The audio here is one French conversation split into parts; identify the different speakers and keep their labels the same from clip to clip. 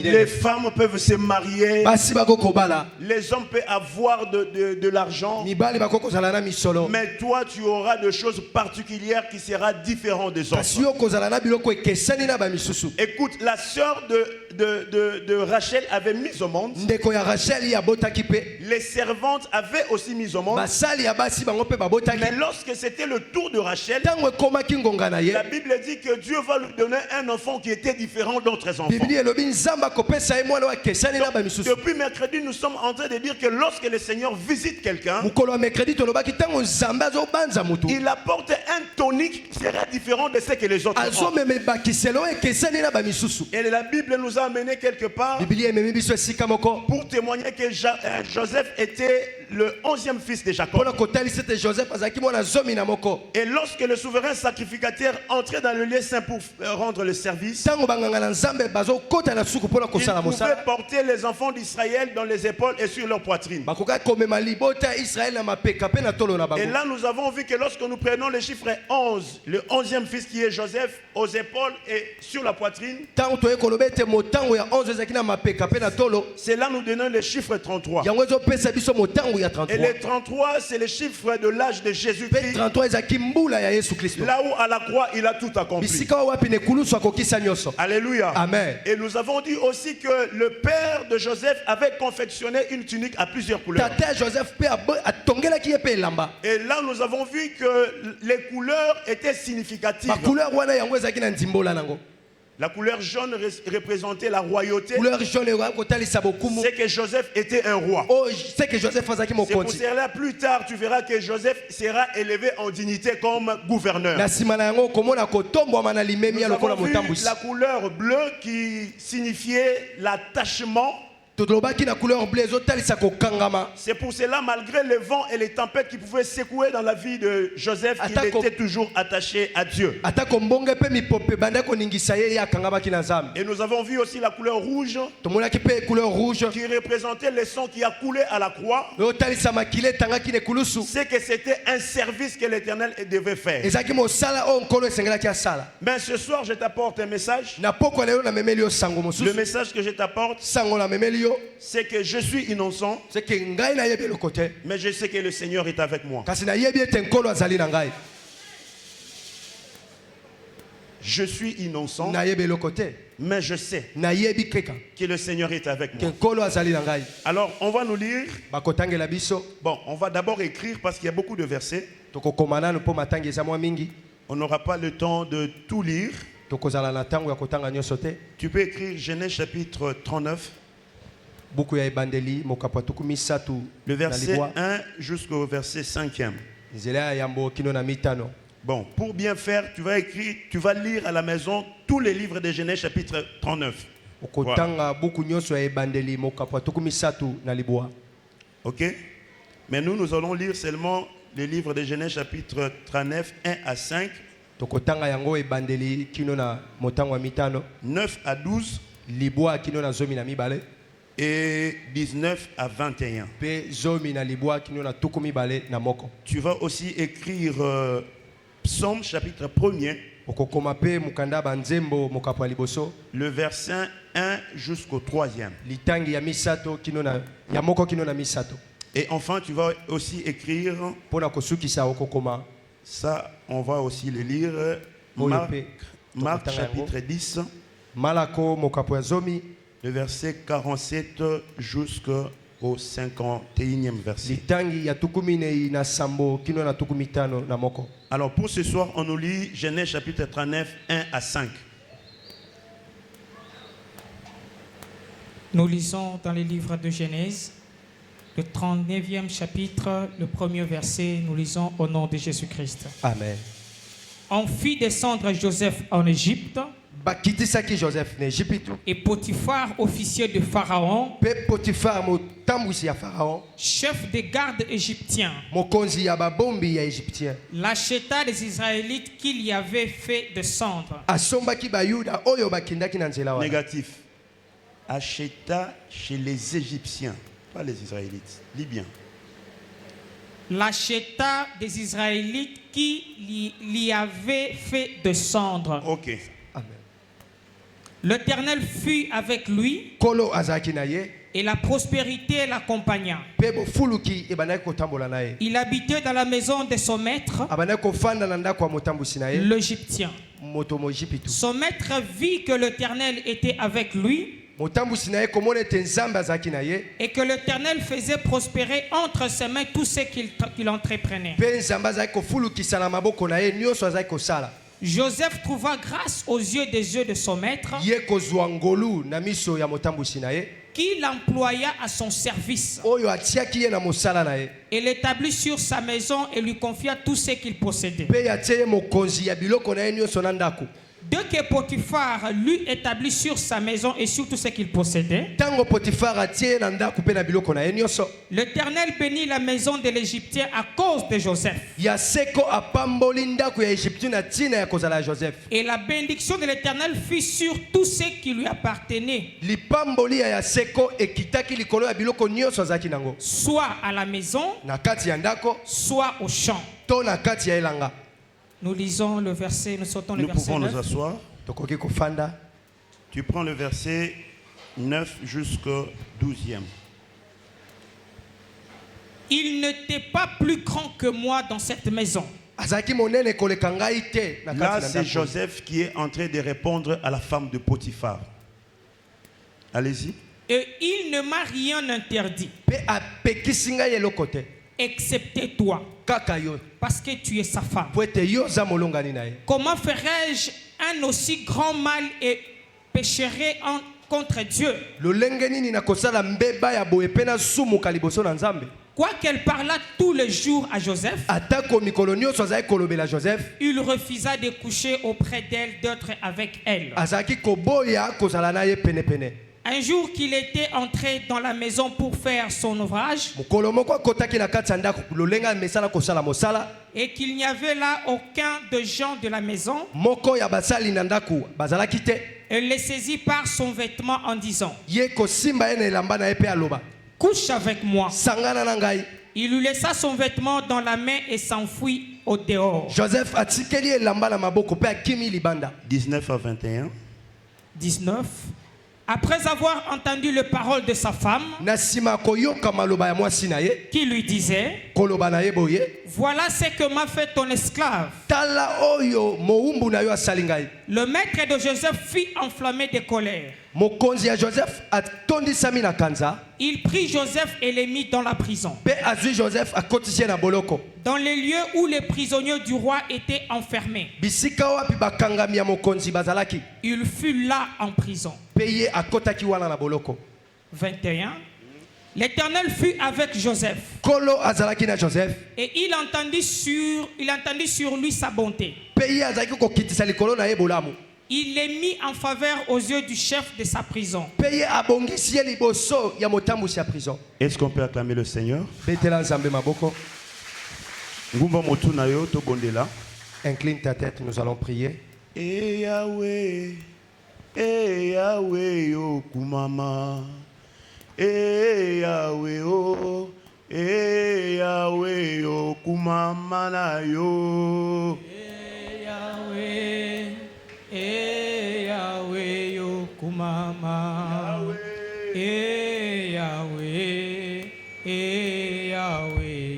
Speaker 1: Les femmes peuvent se marier. Les hommes peuvent avoir de l'argent. Mais toi, tu auras des choses particulières qui seront différentes des autres. Écoute, la sœur de Rachel avait mis au monde. Les servantes avaient aussi mis au monde. Mais lorsque c'était le tour de Rachel, la Bible dit que Dieu va lui donner un enfant qui était différent d'autres enfants. Donc, depuis mercredi, nous sommes en train de dire que lorsque le Seigneur visite quelqu'un, il apporte un tonique qui sera différent de ce que les autres ont. Et la Bible nous a amené quelque part pour témoigner que Joseph était le 11e fils de Jacob. Et lorsque le souverain sacrificateur entrait dans le lieu saint pour rendre le service, il pouvait porter les enfants d'Israël dans les épaules et sur leur poitrine. Et là nous avons vu que lorsque nous prenons le chiffre 11, le 11e fils qui est Joseph, aux épaules et sur la poitrine, c'est là nous donnons le chiffre 33. Et le 33 c'est le chiffre de l'âge de Jésus-Christ. Là où à la croix il a tout accompli. Alléluia.
Speaker 2: Amen.
Speaker 1: Et nous avons dit aussi que le père de Joseph avait confectionné une tunique à plusieurs couleurs. Et là nous avons vu que les couleurs étaient significatives. La couleur jaune représentait la royauté. C'est que Joseph était un roi. C'est pour cela plus tard tu verras que Joseph sera élevé en dignité comme gouverneur. Nous avons vu la couleur bleue qui signifiait l'attachement. C'est pour cela, malgré les vents et les tempêtes qui pouvaient secouer dans la vie de Joseph, il était toujours attaché à Dieu. Et nous avons vu aussi la couleur rouge qui représentait le sang qui a coulé à la croix. C'est que c'était un service que l'Éternel devait faire. Mais ce soir, je t'apporte un message. Le message que je t'apporte, c'est que je suis innocent, mais je sais que le Seigneur est avec moi. Je suis innocent, mais je sais que le Seigneur est avec moi. Alors, on va nous lire. Bon, on va d'abord écrire parce qu'il y a beaucoup de versets. On n'aura pas le temps de tout lire. Tu peux écrire Genèse chapitre 39. Le verset 1 jusqu'au verset 5e. Bon, pour bien faire, tu vas lire à la maison tous les livres de Genèse chapitre 39. Voilà. Ok? Mais nous allons lire seulement les livres de Genèse chapitre 39, 1 à 5. 9 à 12. Et 19 à 21. Tu vas aussi écrire Psaume chapitre 1er. Le verset 1 jusqu'au 3e. Et enfin, tu vas aussi écrire. Ça, on va aussi le lire. Marc chapitre 10. Le verset 47 jusqu'au 51e verset. Alors pour ce soir, on nous lit Genèse chapitre 39, 1 à 5.
Speaker 3: Nous lisons dans les livres de Genèse, le 39e chapitre, le premier verset, nous lisons au nom de Jésus-Christ.
Speaker 2: Amen.
Speaker 3: On fit descendre Joseph en Égypte. Et Potiphar, officier de Pharaon, chef des gardes égyptiens, l'acheta des Israélites qu'il y avait fait descendre.
Speaker 1: Négatif. Acheta chez les Égyptiens, pas les Israélites. Lis bien.
Speaker 3: L'acheta des Israélites qui l'y avait fait descendre.
Speaker 1: Ok.
Speaker 3: L'Éternel fut avec lui et la prospérité l'accompagna. Il habitait dans la maison de son maître, l'Égyptien. Son maître vit que l'Éternel était avec lui et que l'Éternel faisait prospérer entre ses mains tout ce qu'il entreprenait. Joseph trouva grâce aux yeux de son maître, qui l'employa à son service et l'établit sur sa maison et lui confia tout ce qu'il possédait. Dès que Potiphar lui établit sur sa maison et sur tout ce qu'il possédait, l'Éternel bénit la maison de l'Égyptien à cause de Joseph. Et la bénédiction de l'Éternel fut sur tout ce qui lui appartenait, soit à la maison, soit au champ. Nous lisons le verset, nous sautons le verset 9.
Speaker 1: Nous pouvons nous asseoir. Tu prends le verset 9 jusqu'au 12e.
Speaker 3: Il n'était pas plus grand que moi dans cette maison.
Speaker 1: Là, c'est Joseph qui est en train de répondre à la femme de Potiphar. Allez-y.
Speaker 3: Et il ne m'a rien interdit, excepté toi, parce que tu es sa femme. Comment ferais-je un aussi grand mal et pécherais contre Dieu? Quoiqu'elle parlât tous les jours à Joseph, il refusa de coucher auprès d'elle, d'être avec elle. Un jour qu'il était entré dans la maison pour faire son ouvrage et qu'il n'y avait là aucun des gens de la maison, elle le saisit par son vêtement en disant: couche avec moi. Il lui laissa son vêtement dans la main et s'enfuit au dehors.
Speaker 1: 19 à 21.
Speaker 3: 19. Après avoir entendu les paroles de sa femme, qui lui disait: voilà ce que m'a fait ton esclave. Le maître de Joseph fut enflammé de colère. Il prit Joseph et le mit dans la prison, dans les lieux où les prisonniers du roi étaient enfermés. Il fut là en prison. 21. L'Éternel fut avec Joseph et il entendit sur lui sa bonté. Il les mit en faveur aux yeux du chef de sa prison.
Speaker 1: Est-ce qu'on peut acclamer le Seigneur?
Speaker 2: Incline ta tête, nous allons prier.
Speaker 1: Eh Yahweh, oh kumama. Eh Yahweh, oh kumama na yo.
Speaker 3: Eh Yahweh, oh kumama. Eh Yahweh,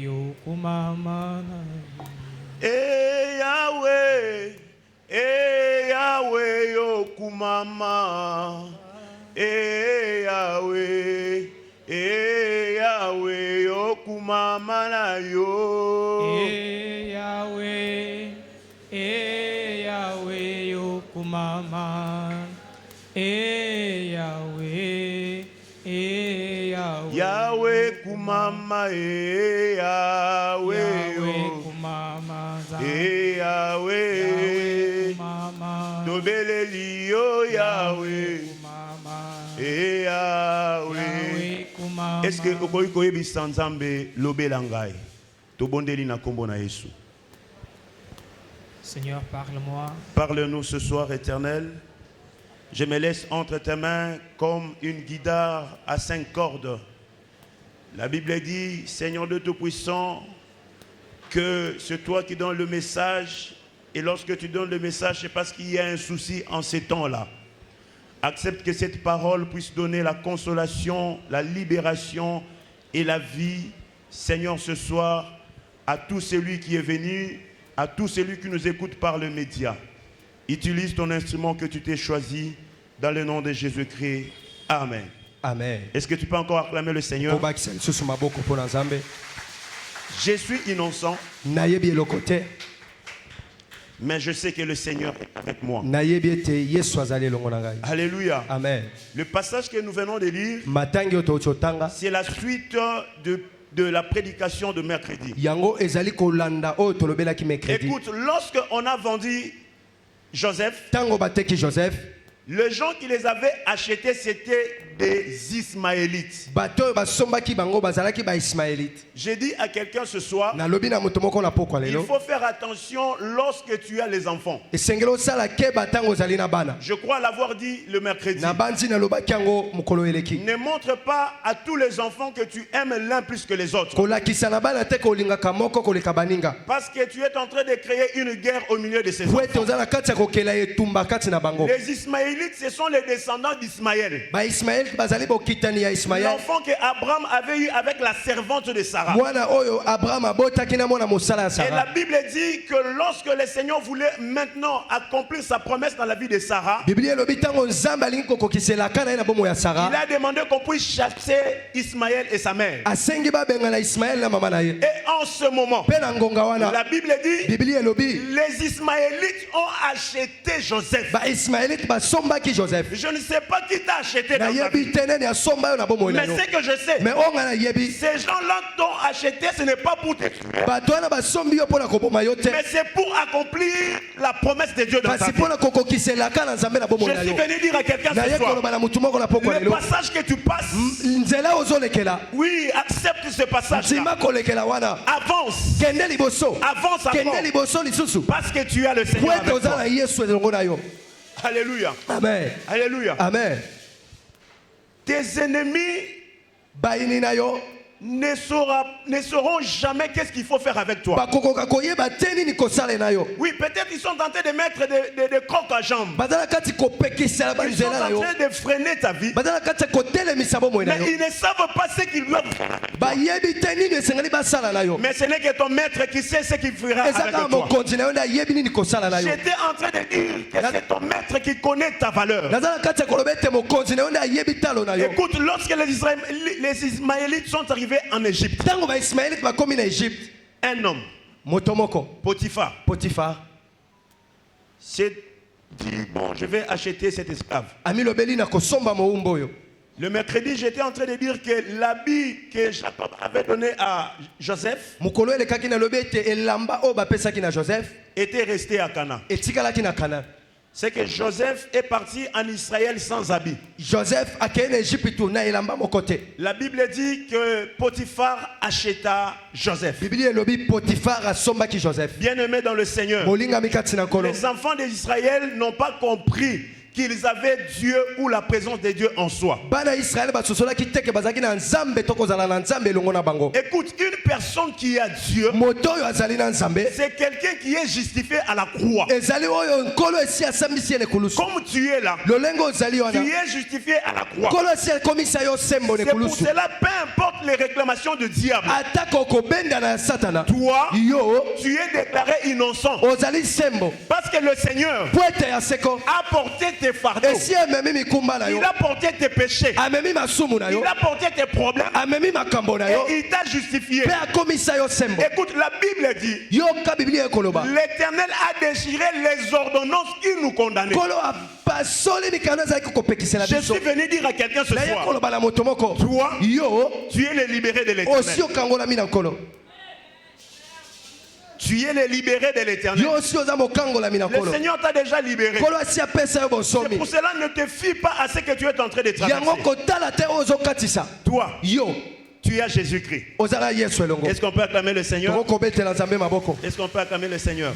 Speaker 3: oh kumama.
Speaker 1: Eh Yahweh, oh kumama. Eh Yahweh, oh kumama na yo.
Speaker 3: Eh Yahweh, oh kumama. Eh Yahweh,
Speaker 1: Yahweh kumama, Yahweh
Speaker 3: kumama.
Speaker 1: Yahweh
Speaker 3: kumama.
Speaker 1: Dobeleli yo Yahweh.
Speaker 3: Yahweh kumama.
Speaker 1: Est-ce que okoyi koyebisa Nzambe lobela ngai tobondeli na kombo na Yesu?
Speaker 3: Seigneur, parle-moi.
Speaker 1: Parle-nous ce soir, Éternel. Je me laisse entre tes mains comme une guitare à 5 cordes. La Bible dit, Seigneur de Tout-Puissant, que c'est toi qui donnes le message. Et lorsque tu donnes le message, c'est parce qu'il y a un souci en ces temps-là. Accepte que cette parole puisse donner la consolation, la libération et la vie, Seigneur, ce soir, à tout celui qui est venu, à tout celui qui nous écoute par le média. Utilise ton instrument que tu t'es choisi dans le nom de Jésus-Christ. Amen.
Speaker 2: Amen.
Speaker 1: Est-ce que tu peux encore acclamer le Seigneur? Je suis innocent, mais je sais que le Seigneur est avec moi. Alléluia.
Speaker 2: Amen.
Speaker 1: Le passage que nous venons de lire, c'est la suite de la prédication de mercredi. Écoute, lorsque on a vendu Joseph, les gens qui les avaient achetés, c'était des Ismaélites. J'ai dit à quelqu'un ce soir, il faut faire attention lorsque tu as les enfants. Je crois l'avoir dit le mercredi. Ne montre pas à tous les enfants que tu aimes l'un plus que les autres. Parce que tu es en train de créer une guerre au milieu de ces enfants. Les Ismaélites, ce sont les descendants d'Ismaël. L'enfant que Abraham avait eu avec la servante de Sarah. Et la Bible dit que lorsque le Seigneur voulait maintenant accomplir sa promesse dans la vie de Sarah, il a demandé qu'on puisse chasser Ismaël et sa mère. Et en ce moment, la Bible dit les Ismaélites ont acheté Joseph. Je ne sais pas qui t'a acheté dans ta vie. Mais ce que je sais, ces gens-là t'ont acheté, ce n'est pas pour te tuer, mais c'est pour accomplir la promesse de Dieu dans ta vie. Je suis venu dire à quelqu'un ce soir, le passage que tu passes, oui, accepte ce passage-là. Avance. Avance encore. Parce que tu as le Seigneur avec toi. Alléluia.
Speaker 2: Amen.
Speaker 1: Alléluia.
Speaker 2: Amen.
Speaker 1: Tes ennemis ne sauront jamais qu'est-ce qu'il faut faire avec toi. Oui, peut-être ils sont en train de mettre des crocs à jambes. Ils sont en train de freiner ta vie. Mais ils ne savent pas ce qu'ils doivent faire. Mais ce n'est que ton maître qui sait ce qu'il fera avec toi. J'étais en train de dire que c'est ton maître qui connaît ta valeur. Écoute, lorsque les Ismaélites sont arrivés en Égypte, un homme, Potiphar, s'est dit, bon, je vais acheter cet esclave. Le mercredi, j'étais en train de dire que l'habit que Jacob avait donné à Joseph était resté à Canaan. C'est que Joseph est parti en Israël sans habit. La Bible dit que Potiphar acheta Joseph. Bien-aimé dans le Seigneur, les enfants d'Israël n'ont pas compris qu'ils avaient Dieu ou la présence de Dieu en soi. Écoute, une personne qui a Dieu, c'est quelqu'un qui est justifié à la croix. Comme tu es là, tu es justifié à la croix. C'est pour cela, peu importe les réclamations de diable, toi, tu es déclaré innocent. Parce que le Seigneur a porté tes fardeaux. Il a porté tes péchés. Il a porté tes problèmes. Et il t'a justifié. Écoute, la Bible dit, l'Éternel a déchiré les ordonnances qui nous condamnaient. Je suis venu dire à quelqu'un ce soir, toi, tu es le libéré de l'Éternel. Tu es le libéré de l'Éternel. Le Seigneur t'a déjà libéré. C'est pour cela, ne te fie pas à ce que tu es en train de traverser. Toi, tu es Jésus-Christ. Est-ce qu'on peut acclamer le Seigneur? Est-ce qu'on peut acclamer le Seigneur?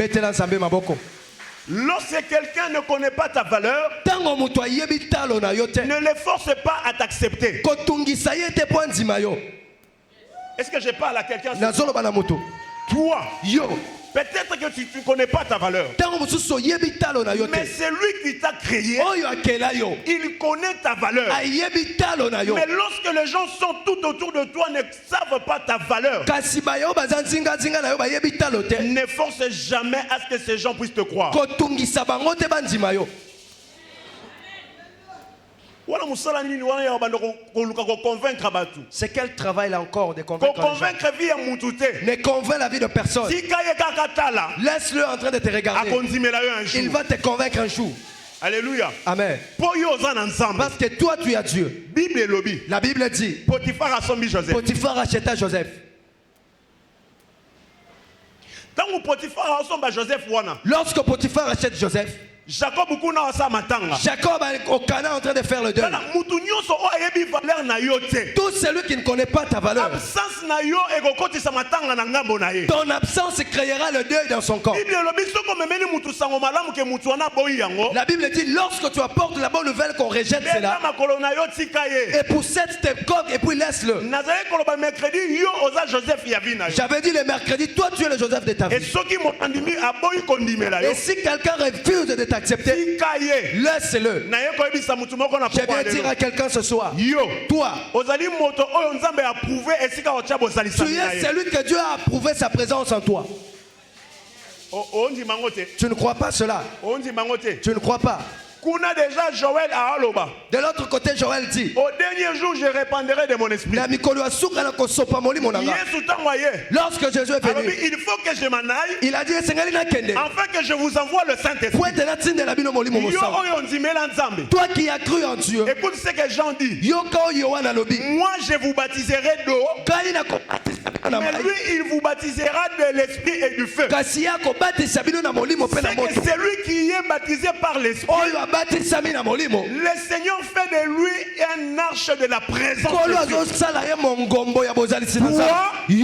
Speaker 1: Lorsque quelqu'un ne connaît pas ta valeur, ne le force pas à t'accepter. Est-ce que je parle à quelqu'un? Toi, Peut-être que tu ne connais pas ta valeur. Mais c'est lui qui t'a créé. Il connaît ta valeur. Mais lorsque les gens sont tout autour de toi, ne savent pas ta valeur, ne force jamais à ce que ces gens puissent te croire.
Speaker 2: C'est quel travail là encore de convaincre les gens? Ne convainc la vie de personne. Laisse-le en train de te regarder. Il va te convaincre un jour.
Speaker 1: Alléluia.
Speaker 2: Amen. Parce que toi tu as Dieu. La Bible dit Potiphar acheta Joseph. Lorsque Potiphar achète Joseph, Jacob au Cana en train de faire le deuil. Tout celui qui ne connaît pas ta valeur, ton absence créera le deuil dans son corps. La Bible dit lorsque tu apportes la bonne nouvelle qu'on rejette cela, et pour cette coque et puis laisse-le. J'avais dit le mercredi, toi tu es le Joseph de ta vie. Et si quelqu'un refuse de accepter, laisse-le. Je viens dire à quelqu'un ce soir, toi, tu es celui que Dieu a approuvé sa présence en toi. Tu ne crois pas cela? Tu ne crois pas? De l'autre côté, Joël dit,
Speaker 1: au dernier jour, je répandrai de mon esprit.
Speaker 2: Lorsque Jésus est venu,
Speaker 1: il faut que je m'en aille,
Speaker 2: il a dit
Speaker 1: afin que je vous envoie le Saint-Esprit.
Speaker 2: Toi qui as cru en Dieu,
Speaker 1: écoute ce que Jean dit. Moi je vous baptiserai d'eau, mais lui il vous baptisera de l'esprit et du feu. C'est que celui qui est baptisé par l'esprit, le Seigneur fait de lui un arche de la présence de Dieu.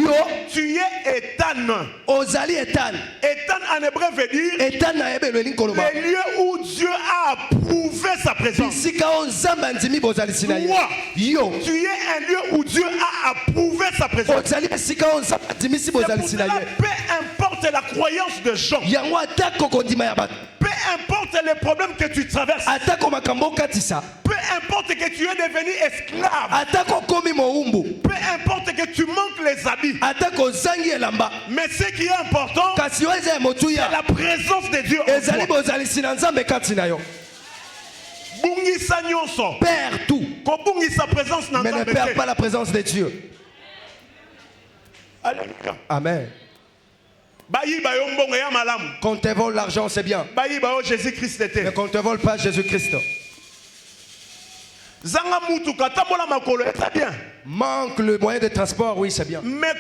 Speaker 1: Toi, tu es Ethan. Ethan en hébreu veut dire le lieu où Dieu a approuvé sa présence. Toi, tu es un lieu où Dieu a approuvé sa présence. C'est pour cela, peu importe la croyance de gens, peu importe les problèmes que tu traverses, peu importe que tu es devenu esclave, peu importe que tu manques les habits, mais ce qui est important, c'est la présence de Dieu en toi.
Speaker 2: Perds tout, mais ne perds pas la présence de Dieu.
Speaker 1: Alléluia.
Speaker 2: Amen. Quand on te vole l'argent, c'est bien. Mais quand on ne te vole pas Jésus-Christ. Manque le moyen de transport, oui, c'est bien. Mais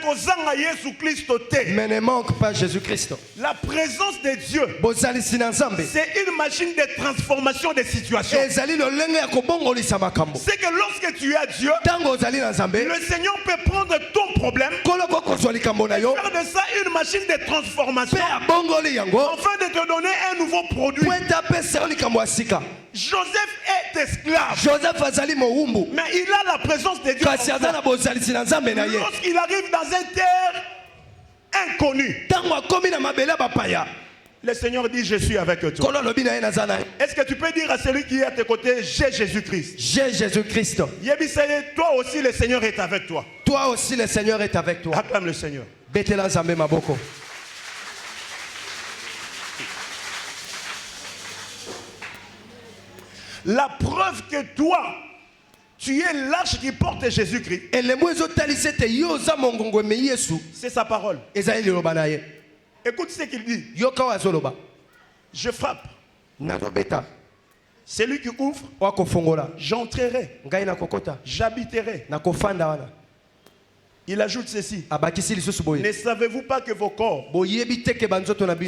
Speaker 2: ne manque pas Jésus-Christ.
Speaker 1: La présence de Dieu, c'est une machine de transformation des situations. C'est que lorsque tu as Dieu, le Seigneur peut prendre ton problème et faire de ça une machine de transformation afin de te donner un nouveau produit. Joseph est esclave, mais il a la présence de Dieu. Lorsqu'il arrive dans une terre inconnue, le Seigneur dit je suis avec toi. Est-ce que tu peux dire à celui qui est à tes côtés, j'ai Jésus-Christ?
Speaker 2: J'ai Jésus-Christ.
Speaker 1: Toi aussi le Seigneur est avec toi.
Speaker 2: Toi aussi le Seigneur est avec toi.
Speaker 1: Acclame le Seigneur. La preuve que toi, tu es l'arche qui porte Jésus-Christ, c'est sa parole. Écoute ce qu'il dit. Je frappe. Celui qui ouvre, j'entrerai, j'habiterai. Il ajoute ceci. Ne savez-vous pas que vos corps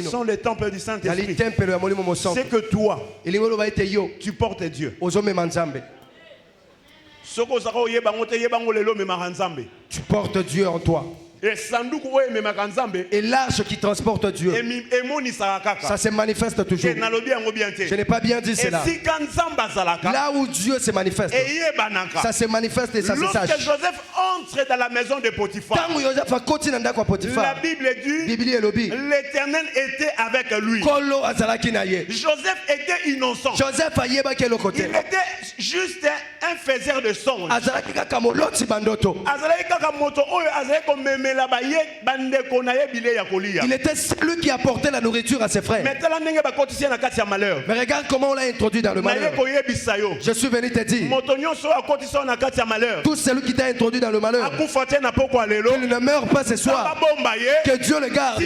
Speaker 1: sont les temples du Saint-Esprit? C'est que toi, tu portes Dieu. Tu
Speaker 2: portes Dieu en toi. Et l'arche qui transporte Dieu. Ça se manifeste toujours. Je n'ai pas bien dit cela. Là où Dieu se manifeste, ça se manifeste et ça se sache.
Speaker 1: Lorsque Joseph entre dans la maison de Potiphar, la Bible dit l'Éternel était avec lui. Joseph était innocent. Il était juste un faiseur de songes.
Speaker 2: Il était celui qui apportait la nourriture à ses frères. Mais regarde comment on l'a introduit dans le malheur. Je suis venu te dire, tout celui qui t'a introduit dans le malheur, qu'il ne meurt pas ce soir, que Dieu le garde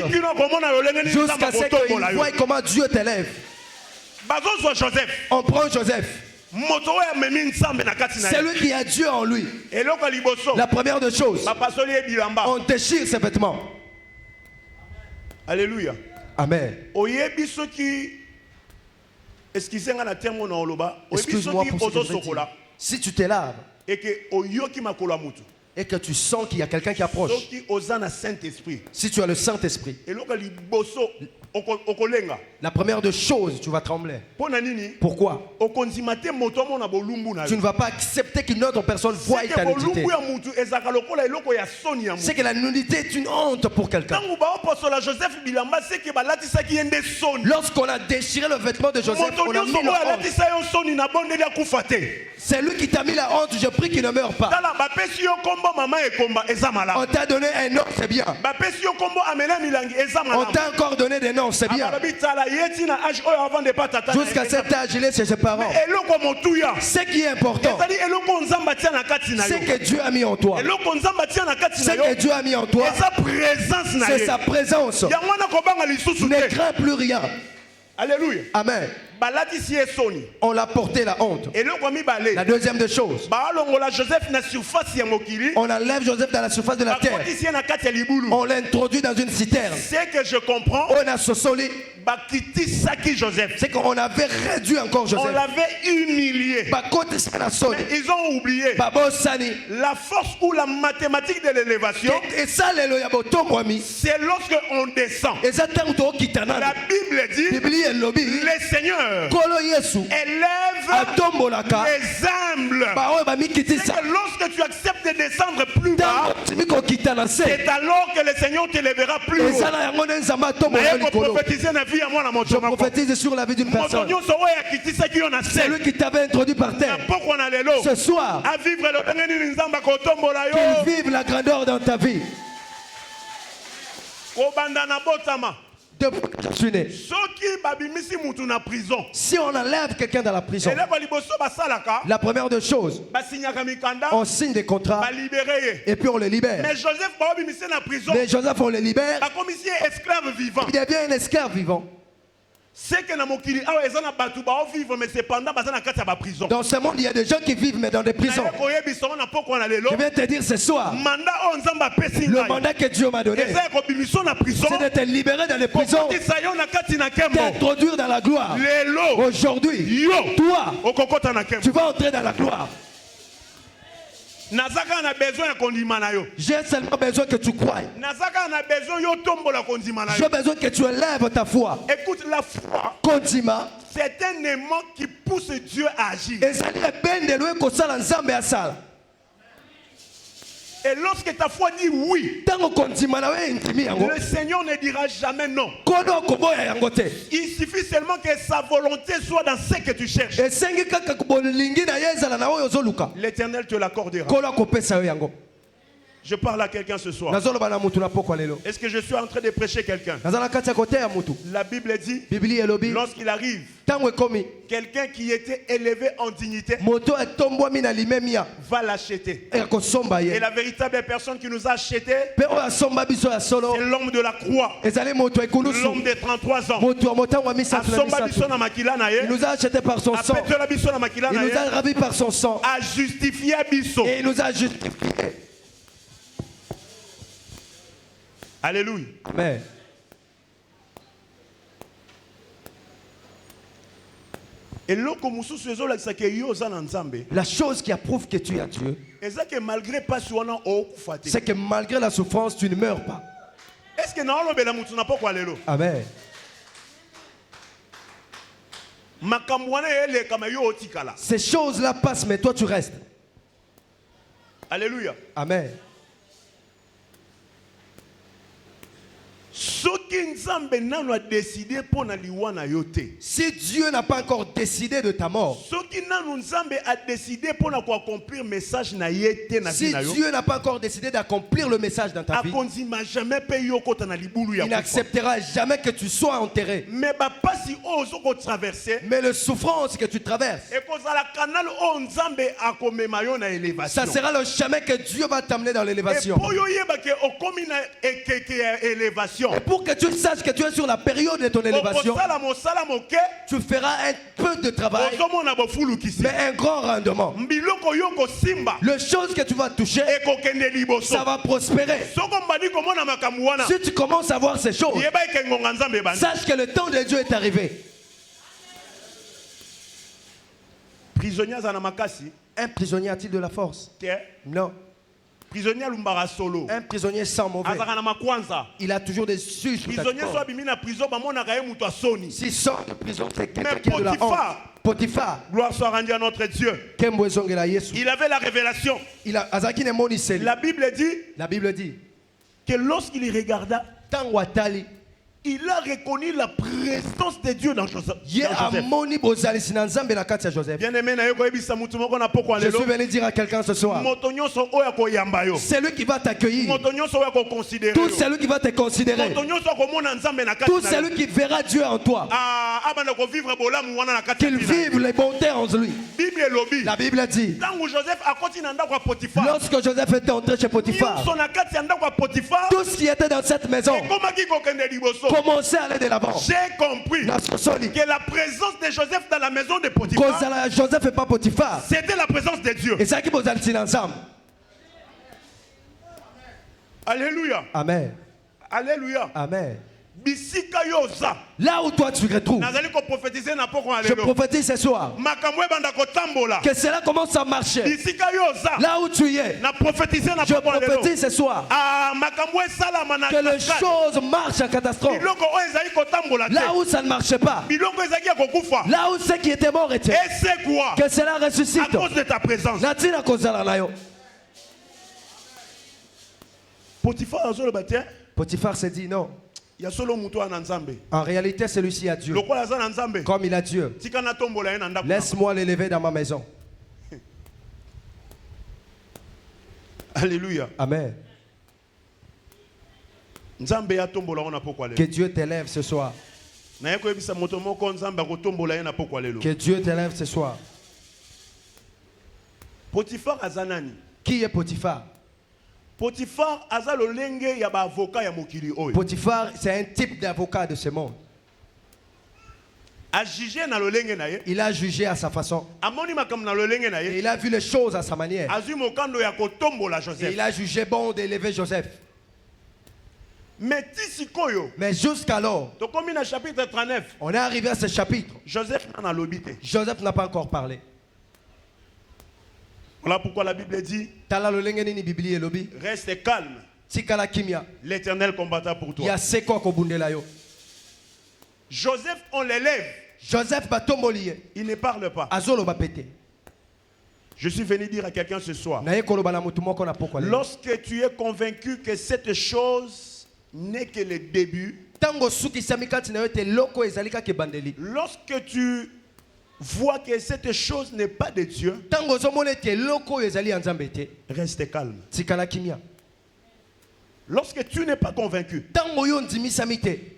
Speaker 2: jusqu'à ce qu'il voie comment Dieu t'élève. On prend Joseph, celui qui a Dieu en lui. La première des choses, on déchire ses vêtements.
Speaker 1: Alléluia.
Speaker 2: Amen.
Speaker 1: Excusez-moi
Speaker 2: pour ce que je vais dire. Si tu te laves et que tu sens qu'il y a quelqu'un qui approche, si tu as le Saint-Esprit, la première des choses, tu vas trembler. Pourquoi? Tu ne vas pas accepter qu'une autre personne voie ta nudité. C'est que la nudité est une honte pour quelqu'un. Lorsqu'on a déchiré le vêtement de Joseph, on a mis la honte. C'est lui qui t'a mis la honte, je prie qu'il ne meure pas. On t'a donné un nom, c'est bien. On t'a encore donné des noms, c'est bien. Jusqu'à cet âge, il est chez ses parents. Ce qui est important, c'est que Dieu a mis en toi. Ce que Dieu a mis en toi, c'est sa présence. Ne crains plus rien.
Speaker 1: Alléluia.
Speaker 2: Amen. On l'a porté la honte. La deuxième des choses, on enlève Joseph dans la surface de la terre. On l'introduit dans une citerne.
Speaker 1: Ce que je comprends,
Speaker 2: c'est qu'on avait réduit encore Joseph.
Speaker 1: On l'avait humilié. Mais ils ont oublié la force ou la mathématique de l'élévation. C'est lorsque on descend. La Bible dit le Seigneur élève les humbles. Lorsque tu acceptes de descendre plus bas, c'est alors que le Seigneur t'élèvera plus haut.
Speaker 2: Je prophétise sur la vie d'une personne. C'est lui qui t'avait introduit par terre. Ce soir, qu'il vive la grandeur dans ta vie. Depuis que je suis né, si on enlève quelqu'un dans la prison, la première des choses, on signe des contrats et puis on le libère. Mais Joseph, on le libère, il devient un esclave vivant. Dans ce monde, il y a des gens qui vivent mais dans des prisons. Je viens te dire ce soir, le mandat que Dieu m'a donné, c'est de te libérer dans les prisons, t'introduire dans la gloire. Aujourd'hui, toi, tu vas entrer dans la gloire. J'ai seulement besoin que tu croies. J'ai besoin que tu élèves ta foi.
Speaker 1: Écoute, la foi, c'est un aimant qui pousse Dieu à agir. Et lorsque ta foi dit oui, le Seigneur ne dira jamais non. Il suffit seulement que sa volonté soit dans ce que tu cherches. L'Éternel te l'accordera. Je parle à quelqu'un ce soir. Est-ce que je suis en train de prêcher quelqu'un? La Bible dit, lorsqu'il arrive, quelqu'un qui était élevé en dignité va l'acheter. Et la véritable personne qui nous a achetés, c'est l'homme de la croix, l'homme de 33 ans.
Speaker 2: Il nous a acheté par son sang. Il nous a ravis par son sang. Et il nous a justifié.
Speaker 1: Alléluia.
Speaker 2: Amen. La chose qui approuve que tu es Dieu, c'est que malgré la souffrance, tu ne meurs pas.
Speaker 1: Est-ce que
Speaker 2: Amen. Ces choses-là passent, mais toi tu restes.
Speaker 1: Alléluia.
Speaker 2: Amen. Si Dieu n'a pas encore décidé de ta mort, si Dieu n'a pas encore décidé d'accomplir le message dans ta vie, il n'acceptera jamais que tu sois enterré.
Speaker 1: Mais
Speaker 2: le souffrance que tu traverses, ça sera le chemin que Dieu va t'amener dans l'élévation. Et pour que tu saches que tu es sur la période de ton élévation, tu feras un peu de travail, mais un grand rendement. Les choses que tu vas toucher, ça va prospérer. Si tu commences à voir ces choses, sache que le temps de Dieu est arrivé. Un prisonnier a-t-il de la force? Non. Un prisonnier sans mauvais, il a toujours des suces. S'il sort de prison, c'est quelqu'un qui est de la honte. Potiphar,
Speaker 1: gloire soit rendue à notre Dieu. Il avait la révélation. La Bible dit que lorsqu'il regarda, il a reconnu la présence de Dieu dans Joseph. Bien-aimé,
Speaker 2: je suis venu dire à quelqu'un ce soir, c'est lui qui va t'accueillir, tout celui qui va te considérer, tout celui qui verra Dieu en toi, qu'il vive les bontés en lui. La Bible dit, lorsque Joseph était entré chez Potiphar, tout ce qui était dans cette maison commençait à aller de l'avant.
Speaker 1: J'ai compris que la présence de Joseph dans la maison de Potiphar,
Speaker 2: Joseph et pas Potiphar,
Speaker 1: c'était la présence de Dieu.
Speaker 2: Et ça qui vous a ensemble.
Speaker 1: Alléluia.
Speaker 2: Amen.
Speaker 1: Alléluia.
Speaker 2: Amen. Là où toi tu te retrouves, je prophétise ce soir que cela commence à marcher. Là où tu es, je prophétise ce soir que les choses marchent en catastrophe. Là où ça ne marchait pas, là où ce qui était mort était, que cela ressuscite
Speaker 1: à cause de ta présence. Potiphar
Speaker 2: s'est dit non. En réalité, celui-ci a Dieu. Comme il a Dieu, laisse-moi l'élever dans ma maison.
Speaker 1: Alléluia.
Speaker 2: Amen. Que Dieu t'élève ce soir. Que Dieu t'élève ce soir.
Speaker 1: Potiphar azanani.
Speaker 2: Qui est Potiphar?
Speaker 1: Potiphar
Speaker 2: Potiphar, c'est un type d'avocat de ce monde. Il a jugé à sa façon. Et il a vu les choses à sa manière. Et il a jugé bon d'élever Joseph. Mais jusqu'alors, on est arrivé à ce chapitre. Joseph n'a pas encore parlé.
Speaker 1: Voilà pourquoi la Bible dit, reste calme. L'Éternel combattra pour toi. Joseph, on l'élève. Il ne parle pas. Je suis venu dire à quelqu'un ce soir, lorsque tu es convaincu que cette chose n'est que le début, lorsque tu vois que cette chose n'est pas de Dieu, reste calme. Lorsque tu n'es pas convaincu,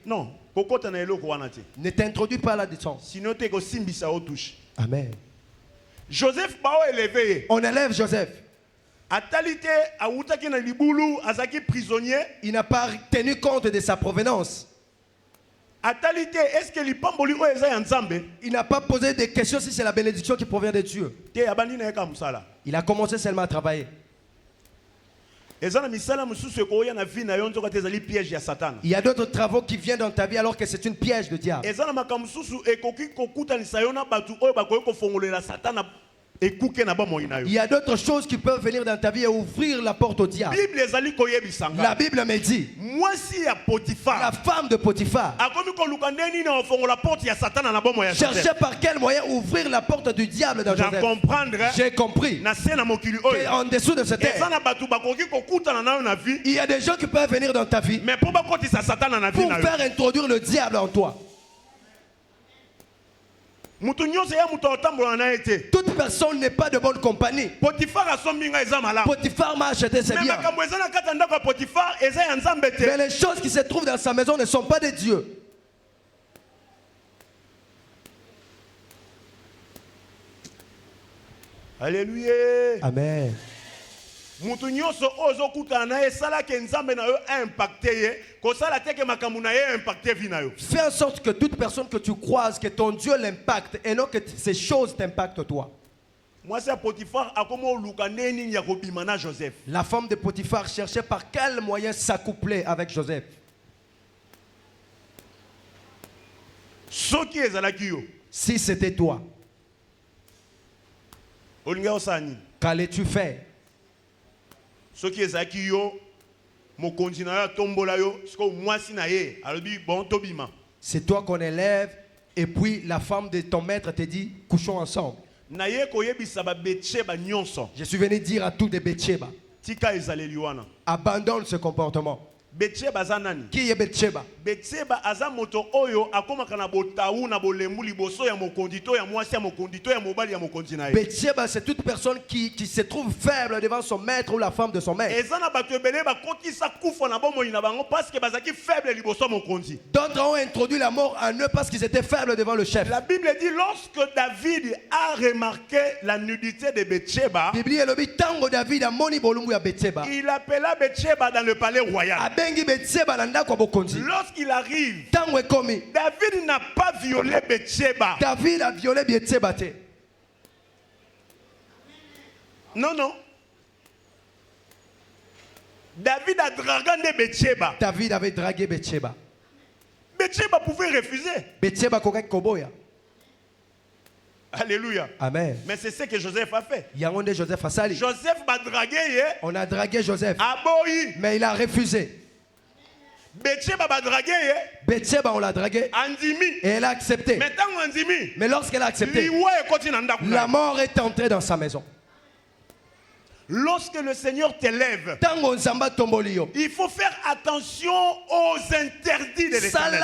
Speaker 1: non,
Speaker 2: ne t'introduis pas là-dedans.
Speaker 1: Sinon tu es touche.
Speaker 2: Amen.
Speaker 1: Joseph,
Speaker 2: on élève Joseph. Il n'a pas tenu compte de sa provenance.
Speaker 1: Est-ce que
Speaker 2: il n'a pas posé de questions si c'est la bénédiction qui provient de Dieu. Il a commencé seulement à travailler.
Speaker 1: Il
Speaker 2: y a d'autres travaux qui viennent dans ta vie alors que c'est une piège de diable. Il y a d'autres choses qui peuvent venir dans ta vie et ouvrir la porte au diable. La Bible me dit, la femme de Potiphar cherchait par quel moyen ouvrir la porte du diable dans Joseph. J'ai compris. En dessous de cette terre, il y a des gens qui peuvent venir dans ta vie pour faire introduire le diable en toi. Toute personne n'est pas de bonne compagnie. Potiphar m'a acheté ses biens. Mais les choses qui se trouvent dans sa maison ne sont pas de Dieu.
Speaker 1: Alléluia.
Speaker 2: Amen. Fais en sorte que toute personne que tu croises, que ton Dieu l'impacte et non que ces choses t'impactent toi. La femme de Potiphar cherchait par quel moyen s'accoupler avec Joseph. Si c'était toi, qu'allais-tu faire? C'est toi qu'on élève et puis la femme de ton maître te dit couchons ensemble. Je suis venu dire à tous des Betsheba, abandonne ce comportement. Qui est Betsheba?
Speaker 1: Betsheba aza moto oyo akomaka na botaou na bolembu liboso ya mokondito ya mwasi ya mokondito ya mobali ya mokonzi na ye.
Speaker 2: Betsheba, c'est toute personne qui se trouve faible devant son maître ou la femme de son maître.
Speaker 1: Ezana bato ebele ba kotisa kufa na bomoi na bango parce que bazaki faible liboso mokonzi.
Speaker 2: D'autres ont introduit la mort en eux parce qu'ils étaient faibles devant le chef.
Speaker 1: La Bible dit lorsque David a remarqué la nudité de Betsheba,
Speaker 2: il
Speaker 1: appela Betsheba dans le palais royal. Lorsqu'il arrive, David n'a pas violé Betsheba.
Speaker 2: David a violé Betsheba.
Speaker 1: Non, non. David a dragué Betsheba.
Speaker 2: David avait dragué Betsheba.
Speaker 1: Betsheba pouvait refuser.
Speaker 2: Betsheba koka koboya.
Speaker 1: Alléluia.
Speaker 2: Amen.
Speaker 1: Mais c'est ce que Joseph a fait.
Speaker 2: Joseph a sali.
Speaker 1: Joseph a dragué.
Speaker 2: On a dragué Joseph.
Speaker 1: Aboyi.
Speaker 2: Mais il a refusé.
Speaker 1: Betsheba a dragué.
Speaker 2: Betsheba, on l'a dragué.
Speaker 1: Andimi.
Speaker 2: Et elle a accepté. Mais lorsqu'elle a accepté, la mort est entrée dans sa maison.
Speaker 1: Lorsque le Seigneur t'élève, il faut faire attention aux interdits de l'Éternel.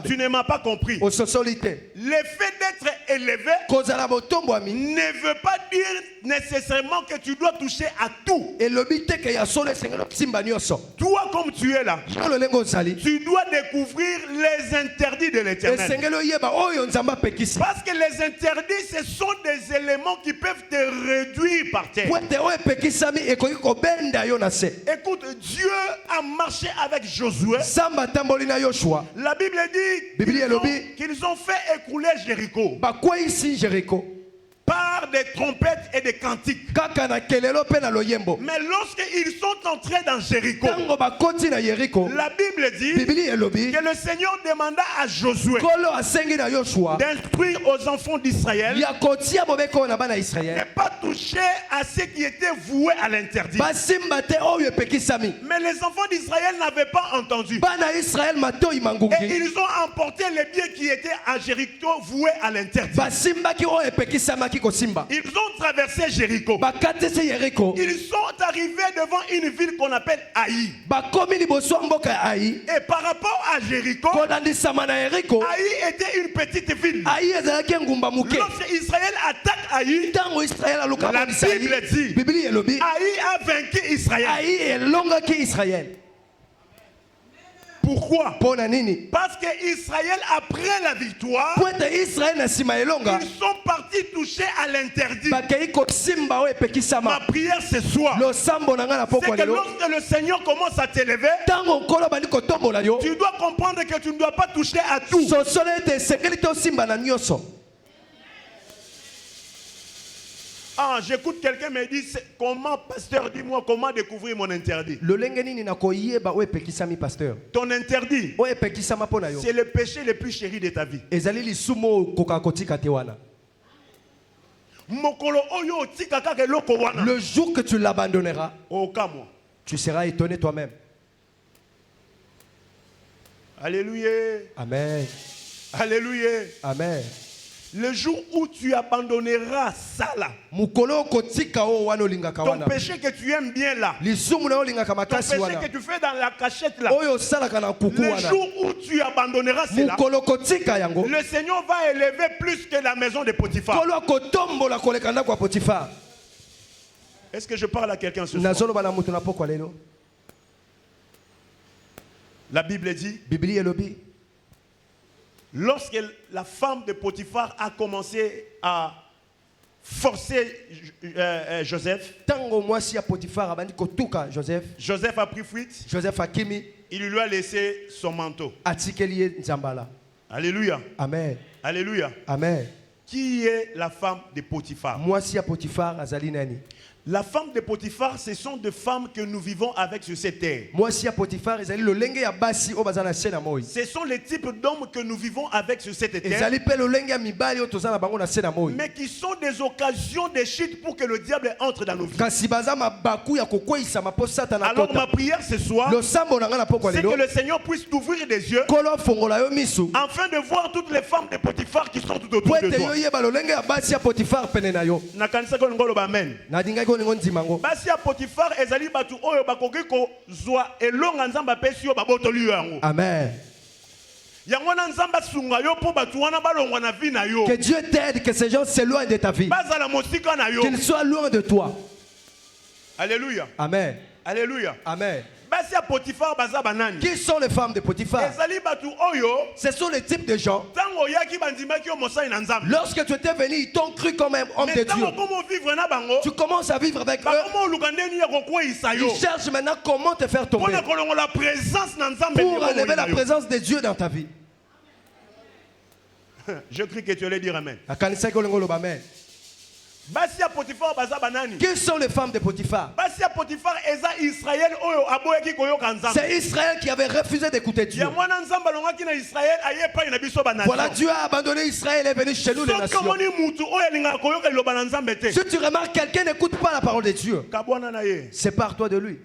Speaker 1: Tu ne m'as pas compris. Le fait d'être élevé ne veut pas dire nécessairement que tu dois toucher à tout. Toi, comme tu es là, tu dois découvrir les interdits de l'Éternel. Parce que les interdits, ce sont des éléments qui peuvent te réduire par terre. Écoute, Dieu a marché avec Josué. La Bible dit qu'ils ont fait écrouler Jéricho par des trompettes et des cantiques. Mais lorsqu'ils sont entrés dans Jéricho, la Bible dit que le Seigneur demanda à Josué d'instruire aux enfants d'Israël ne pas toucher à ce qui était voué à l'interdit. Mais les enfants d'Israël n'avaient pas entendu. Et ils ont emporté les biens qui étaient à Jéricho voués à l'interdit. Ils ont traversé Jéricho. Ils sont arrivés devant une ville qu'on appelle Haï. Et par rapport à Jéricho, Haï était une petite ville. Lorsque Israël attaque Haï, la Bible dit Haï a vaincu Israël. Pourquoi? Parce que Israël, après la victoire, ils sont partis toucher à l'interdit. Ma prière ce soir, c'est que lorsque le Seigneur commence à t'élever, tu dois comprendre que tu ne dois pas toucher à tout. Ah, j'écoute quelqu'un me dit, comment, pasteur, dis-moi, comment découvrir mon interdit? Ton interdit, c'est le péché le plus chéri de ta vie.
Speaker 2: Le jour que tu l'abandonneras, tu seras étonné toi-même.
Speaker 1: Alléluia.
Speaker 2: Amen.
Speaker 1: Alléluia.
Speaker 2: Amen.
Speaker 1: Le jour où tu abandonneras ça là, ton péché que tu aimes bien là, ton péché que tu fais dans la cachette là, le jour où tu abandonneras cela, le Seigneur va élever plus que la maison de Potiphar. Est-ce que je parle à quelqu'un ce soir? La Bible dit, lorsque la femme de Potiphar a commencé à forcer Joseph, Joseph a pris fuite. Il lui a laissé son manteau. Alléluia.
Speaker 2: Amen.
Speaker 1: Alléluia.
Speaker 2: Amen.
Speaker 1: Qui est la femme de Potiphar? La femme de Potiphar, ce sont des femmes que nous vivons avec sur cette terre. Ce sont les types d'hommes que nous vivons avec sur cette terre, mais qui sont des occasions de chute pour que le diable entre dans nos vies. Alors ma prière ce soir, c'est que le Seigneur puisse t'ouvrir des yeux afin de voir toutes les femmes de Potiphar qui sont tout autour de toi. Amen. Basi ya Potiphar ezali batu oyo bakoki kozwa elonga nzamba pesi yo babotoli yango.
Speaker 2: Amen.
Speaker 1: Yango na nzamba sunga yo po batu wana balongwa na vie na yo.
Speaker 2: Que Dieu t'aide, que ces gens s'éloignent de ta vie.
Speaker 1: Bazala mosika na yo.
Speaker 2: Qu'ils soient loin de toi.
Speaker 1: Alléluia.
Speaker 2: Amen.
Speaker 1: Alléluia.
Speaker 2: Amen.
Speaker 1: Qui
Speaker 2: sont les femmes de Potiphar? Ce sont les types de gens. Lorsque tu étais venu, ils t'ont cru comme un homme de Dieu. Tu commences à vivre avec eux. Ils cherchent maintenant comment te faire tomber pour enlever la présence de Dieu dans ta vie.
Speaker 1: Je crie que tu allais dire Amen.
Speaker 2: Qui sont les femmes de Potiphar? C'est Israël qui avait refusé d'écouter Dieu. Voilà, Dieu a abandonné Israël et est venu chez nous les nations. Si tu remarques, quelqu'un n'écoute pas la parole de Dieu, sépare-toi de lui.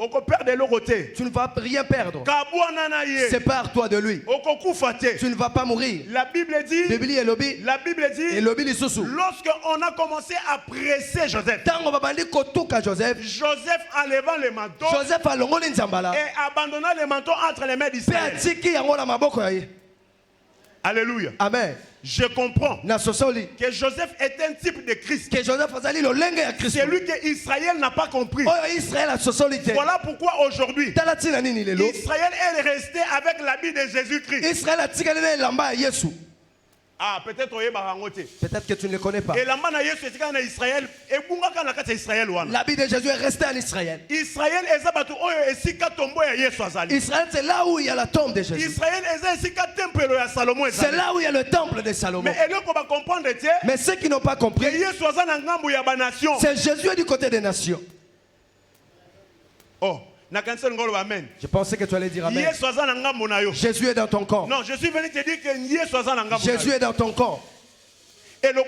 Speaker 2: Tu ne vas rien perdre. Sépare-toi de lui. Tu ne vas pas mourir.
Speaker 1: La Bible dit, lorsqu'on a commencé à presser Joseph, Joseph enlevant le manteau et abandonnant le manteau entre les mains d'Israël. Alléluia.
Speaker 2: Amen.
Speaker 1: Je comprends que Joseph est un type de Christ. C'est lui que Israël n'a pas compris. Voilà pourquoi aujourd'hui Israël est resté avec l'habit de Jésus-Christ. Ah, peut-être
Speaker 2: que tu ne le connais pas. L'habit de Jésus est resté en Israël.
Speaker 1: Israël,
Speaker 2: c'est là où il y a la tombe de Jésus. C'est là où il y a le temple de Salomon. Mais ceux qui n'ont pas compris, c'est Jésus du côté des nations.
Speaker 1: Oh.
Speaker 2: Je pensais que tu allais dire Amen. Jésus est dans ton corps.
Speaker 1: Non, je suis venu te dire que
Speaker 2: Jésus est dans ton corps.
Speaker 1: Et
Speaker 2: comme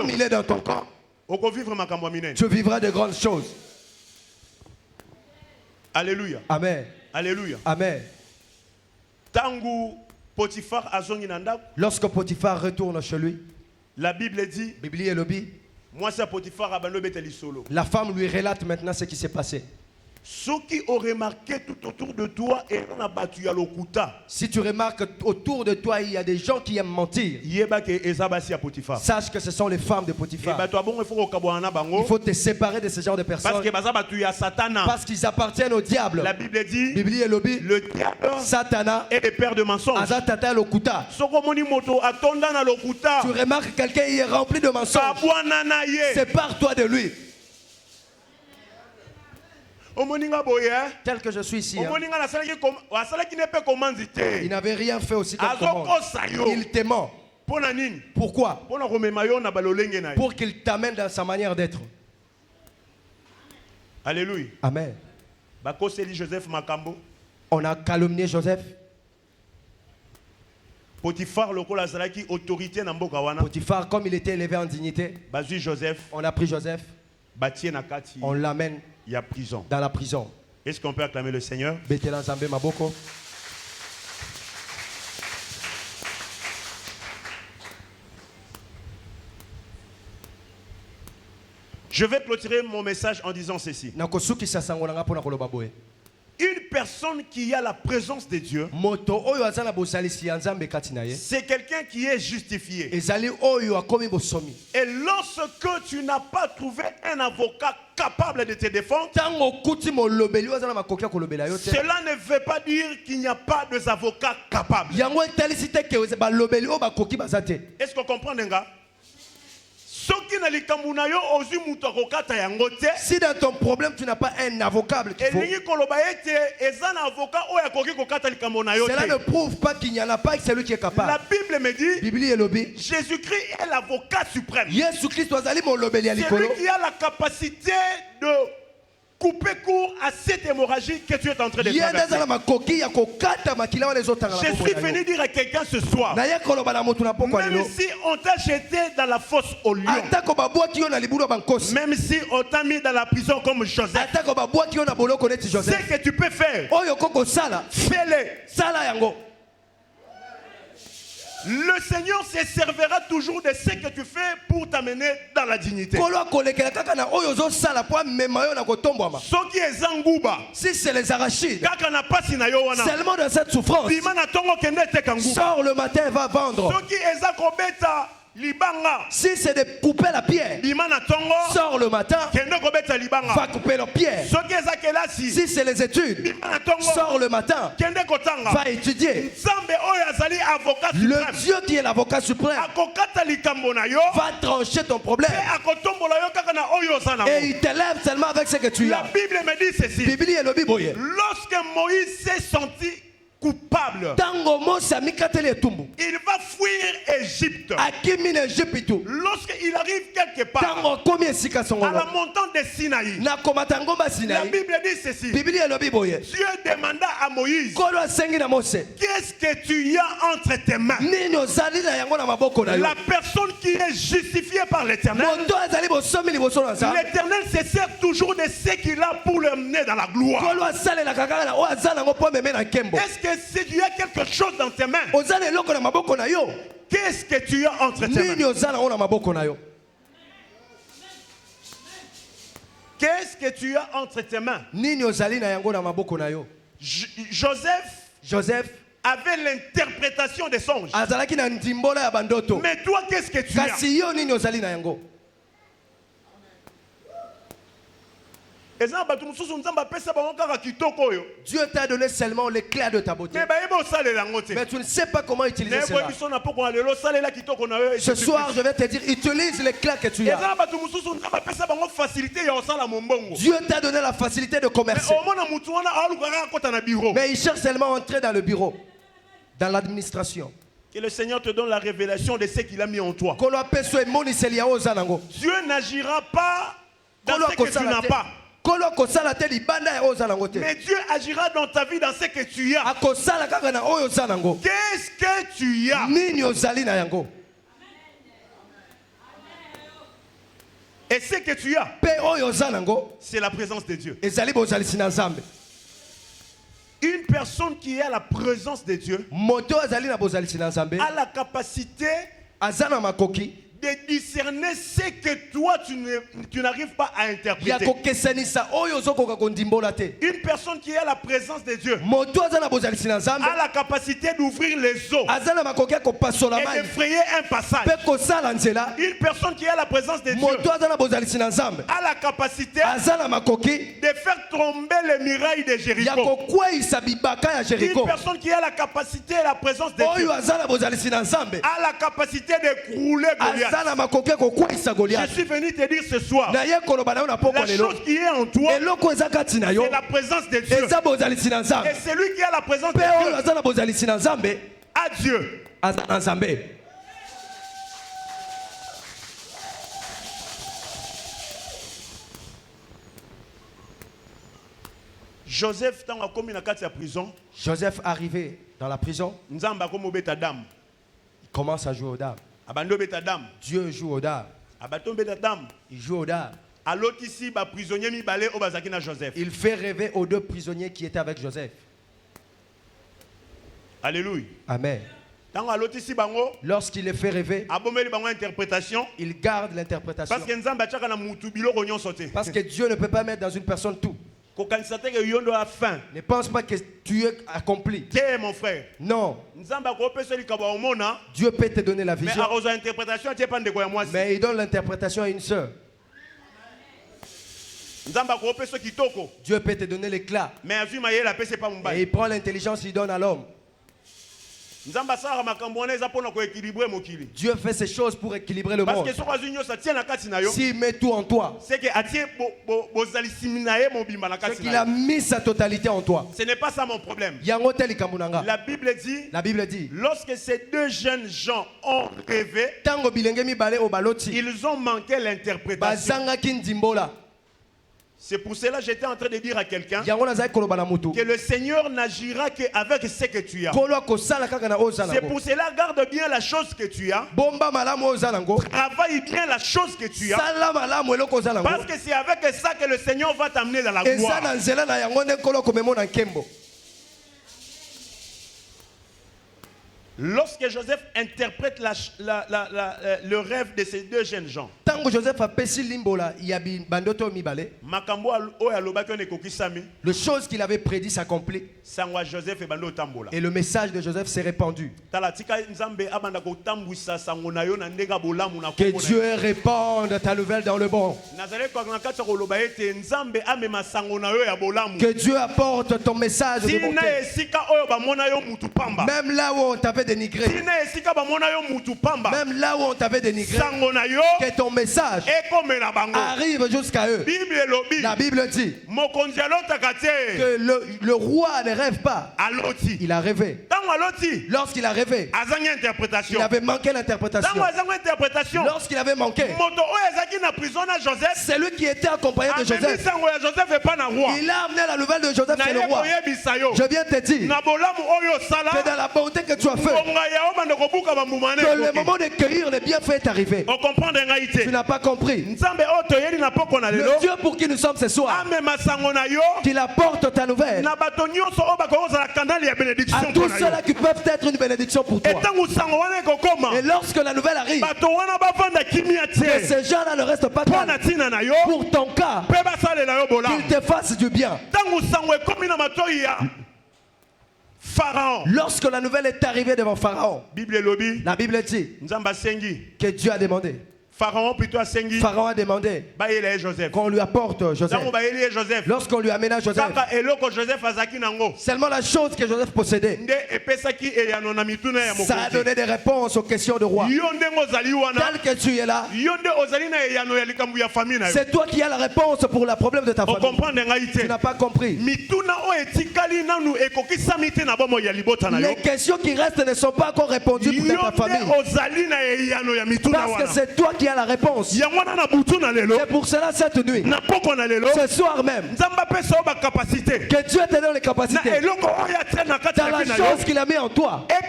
Speaker 2: il est dans ton corps, tu vivras de grandes choses.
Speaker 1: Alléluia.
Speaker 2: Amen.
Speaker 1: Alléluia.
Speaker 2: Amen.
Speaker 1: Lorsque
Speaker 2: Potiphar retourne chez lui,
Speaker 1: la Bible dit,
Speaker 2: la femme lui relate maintenant ce qui s'est passé.
Speaker 1: Ceux qui ont remarqué tout autour de toi et on a battu à l'okuta.
Speaker 2: Si tu remarques autour de toi il y a des gens qui aiment mentir, sache que ce sont les femmes de Potiphar. Il faut te séparer de ce genre de personnes parce qu'ils appartiennent au diable.
Speaker 1: La Bible dit,
Speaker 2: le diable, Satana
Speaker 1: est le père de mensonges.
Speaker 2: Tu remarques que quelqu'un est rempli de mensonges, sépare-toi de lui. Tel que je suis ici, il n'avait rien fait aussi comme comment. Il te ment. Pourquoi? Pour qu'il t'amène dans sa manière d'être.
Speaker 1: Alléluia.
Speaker 2: Amen.
Speaker 1: Joseph Makambo.
Speaker 2: On a calomnié Joseph.
Speaker 1: Potiphar, autorité na mboka wana.
Speaker 2: Potiphar, comme il était élevé en dignité,
Speaker 1: Joseph.
Speaker 2: On a pris Joseph. On l'amène dans la prison.
Speaker 1: Est-ce qu'on peut acclamer le Seigneur? Je vais clôturer mon message en disant ceci. Une personne qui a la présence de Dieu, c'est quelqu'un qui est justifié. Et lorsque tu n'as pas trouvé un avocat capable de te défendre, cela ne veut pas dire qu'il n'y a pas d'avocat capable. Est-ce qu'on comprend, Nenga?
Speaker 2: Si dans ton problème tu n'as pas un avocat qu'il faut, cela ne prouve pas qu'il n'y en a pas et que c'est lui qui est capable.
Speaker 1: La Bible me dit, Jésus-Christ est l'avocat suprême. C'est lui qui a la capacité de couper court à cette hémorragie que tu es en train de traverser. Je suis venu dire à quelqu'un ce soir, même si on t'a jeté dans la fosse au lion, même si on t'a mis dans la prison comme Joseph, ce que tu peux faire, fais-le. Le Seigneur se servira toujours de ce que tu fais pour t'amener dans la dignité.
Speaker 2: Si c'est les arachides, seulement dans cette souffrance, sors le matin et va vendre. Si c'est de couper la pierre, sors le matin, va couper la pierre. Si c'est les études, sors le matin, va étudier. Le Dieu qui est l'avocat suprême va trancher ton problème et il t'élève seulement avec ce que tu as.
Speaker 1: La Bible me dit ceci. Lorsque Moïse s'est senti coupable, il va fuir Égypte. Lorsqu'il arrive quelque part à la montagne de Sinaï, la Bible dit ceci. Dieu demanda à Moïse, qu'est-ce que tu as entre tes mains? La personne qui est justifiée par l'Éternel, l'Éternel se sert toujours de ce qu'il a pour l'emmener dans la gloire. Est-ce que si tu as quelque chose dans tes mains, qu'est-ce que tu as entre tes mains? Qu'est-ce que tu as entre tes mains? Joseph avait l'interprétation des songes. Mais toi, qu'est-ce que tu as?
Speaker 2: Dieu t'a donné seulement l'éclat de ta beauté, mais tu ne sais pas comment utiliser cela. Ce soir je vais te dire, utilise l'éclat que tu as. Dieu t'a donné la facilité de commercer, mais il cherche seulement à entrer dans le bureau, dans l'administration.
Speaker 1: Que le Seigneur te donne la révélation de ce qu'il a mis en toi. Dieu n'agira pas dans ce que tu n'as pas, mais Dieu agira dans ta vie dans ce que tu as. Qu'est-ce que tu as? Et ce que tu as, c'est la présence de Dieu. Une personne qui a la présence de Dieu a la capacité de discerner ce que toi tu n'arrives pas à interpréter. Une personne qui a la présence de Dieu a la capacité d'ouvrir les eaux et d'effrayer un passage. Une personne qui a la présence de Dieu a la capacité de faire tomber les murailles de Jéricho. Une personne qui a la capacité et la présence de Dieu a la capacité de crouler Goliath. Je suis venu te dire ce soir, la chose qui est en toi, c'est la présence de Dieu. Et celui qui a la présence de Dieu a Dieu. Joseph tant a commis na kati ya prison.
Speaker 2: Joseph arrivé dans la prison.
Speaker 1: Nzamba komo beta dame.
Speaker 2: Il commence à jouer aux dames.
Speaker 1: Abando beta dame.
Speaker 2: Dieu joue aux dames.
Speaker 1: Abaton beta dame.
Speaker 2: Il joue aux dames.
Speaker 1: Alotisi ba prisonnier mi balé o bazaki na Joseph.
Speaker 2: Il fait rêver aux deux prisonniers qui étaient avec Joseph.
Speaker 1: Alléluia.
Speaker 2: Amen. Lorsqu'il les fait rêver, il garde l'interprétation. Parce que Dieu ne peut pas mettre dans une personne tout. Ne pense pas que tu es accompli.
Speaker 1: Mon frère.
Speaker 2: Non. Dieu peut te donner la vision. Mais il donne l'interprétation à une sœur. Dieu peut te donner l'éclat. Et il prend l'intelligence, il donne à l'homme. Dieu fait ces choses pour équilibrer le monde. S'il met tout en toi, c'est qu'il a mis sa totalité en toi.
Speaker 1: Ce n'est pas ça mon problème. La Bible dit, lorsque ces deux jeunes gens ont rêvé, ils ont manqué l'interprétation. C'est pour cela que j'étais en train de dire à quelqu'un que le Seigneur n'agira qu'avec ce que tu as. C'est pour cela garde bien la chose que tu as. Travaille bien la chose que tu as. Parce que c'est avec ça que le Seigneur va t'amener dans la gloire. Lorsque Joseph interprète le rêve de ces deux jeunes gens,
Speaker 2: le chose qu'il avait prédit s'accomplit. Et le message de Joseph s'est répandu. Que Dieu répande ta nouvelle dans le bon. Que Dieu apporte ton message de bonté. Même là où on t'avait dénigré, même là où on t'avait dénigré, que ton message arrive jusqu'à eux. La Bible dit que le roi ne rêve pas. Il a rêvé. Lorsqu'il a rêvé, il avait manqué l'interprétation. Lorsqu'il avait manqué, c'est lui qui était accompagné de Joseph. Il a amené la nouvelle de Joseph chez le roi. Je viens te dire que dans la bonté que tu as fait, que le moment de cueillir les bienfaits est arrivé. Tu n'as pas compris. Le Dieu pour qui nous sommes ce soir, qu'il apporte ta nouvelle à tous ceux-là qui peuvent être une bénédiction pour toi. Et lorsque la nouvelle arrive, que ces gens-là ne restent pas calmes pour ton cas, qu'ils te fassent du bien. Pharaon. Lorsque la nouvelle est arrivée devant Pharaon, la Bible dit que Dieu a demandé. Pharaon a demandé qu'on lui apporte Joseph. Lorsqu'on lui amena Joseph, seulement la chose que Joseph possédait, ça a donné des réponses aux questions de roi. Tel que tu es là, c'est toi qui as la réponse pour le problème de ta famille. Tu n'as pas compris. Les questions qui restent ne sont pas encore répondues pour ta famille. Parce que c'est toi qui as la réponse. C'est pour cela cette nuit, ce soir même, que Dieu te donne les capacités dans la chose qu'il a mis en toi, que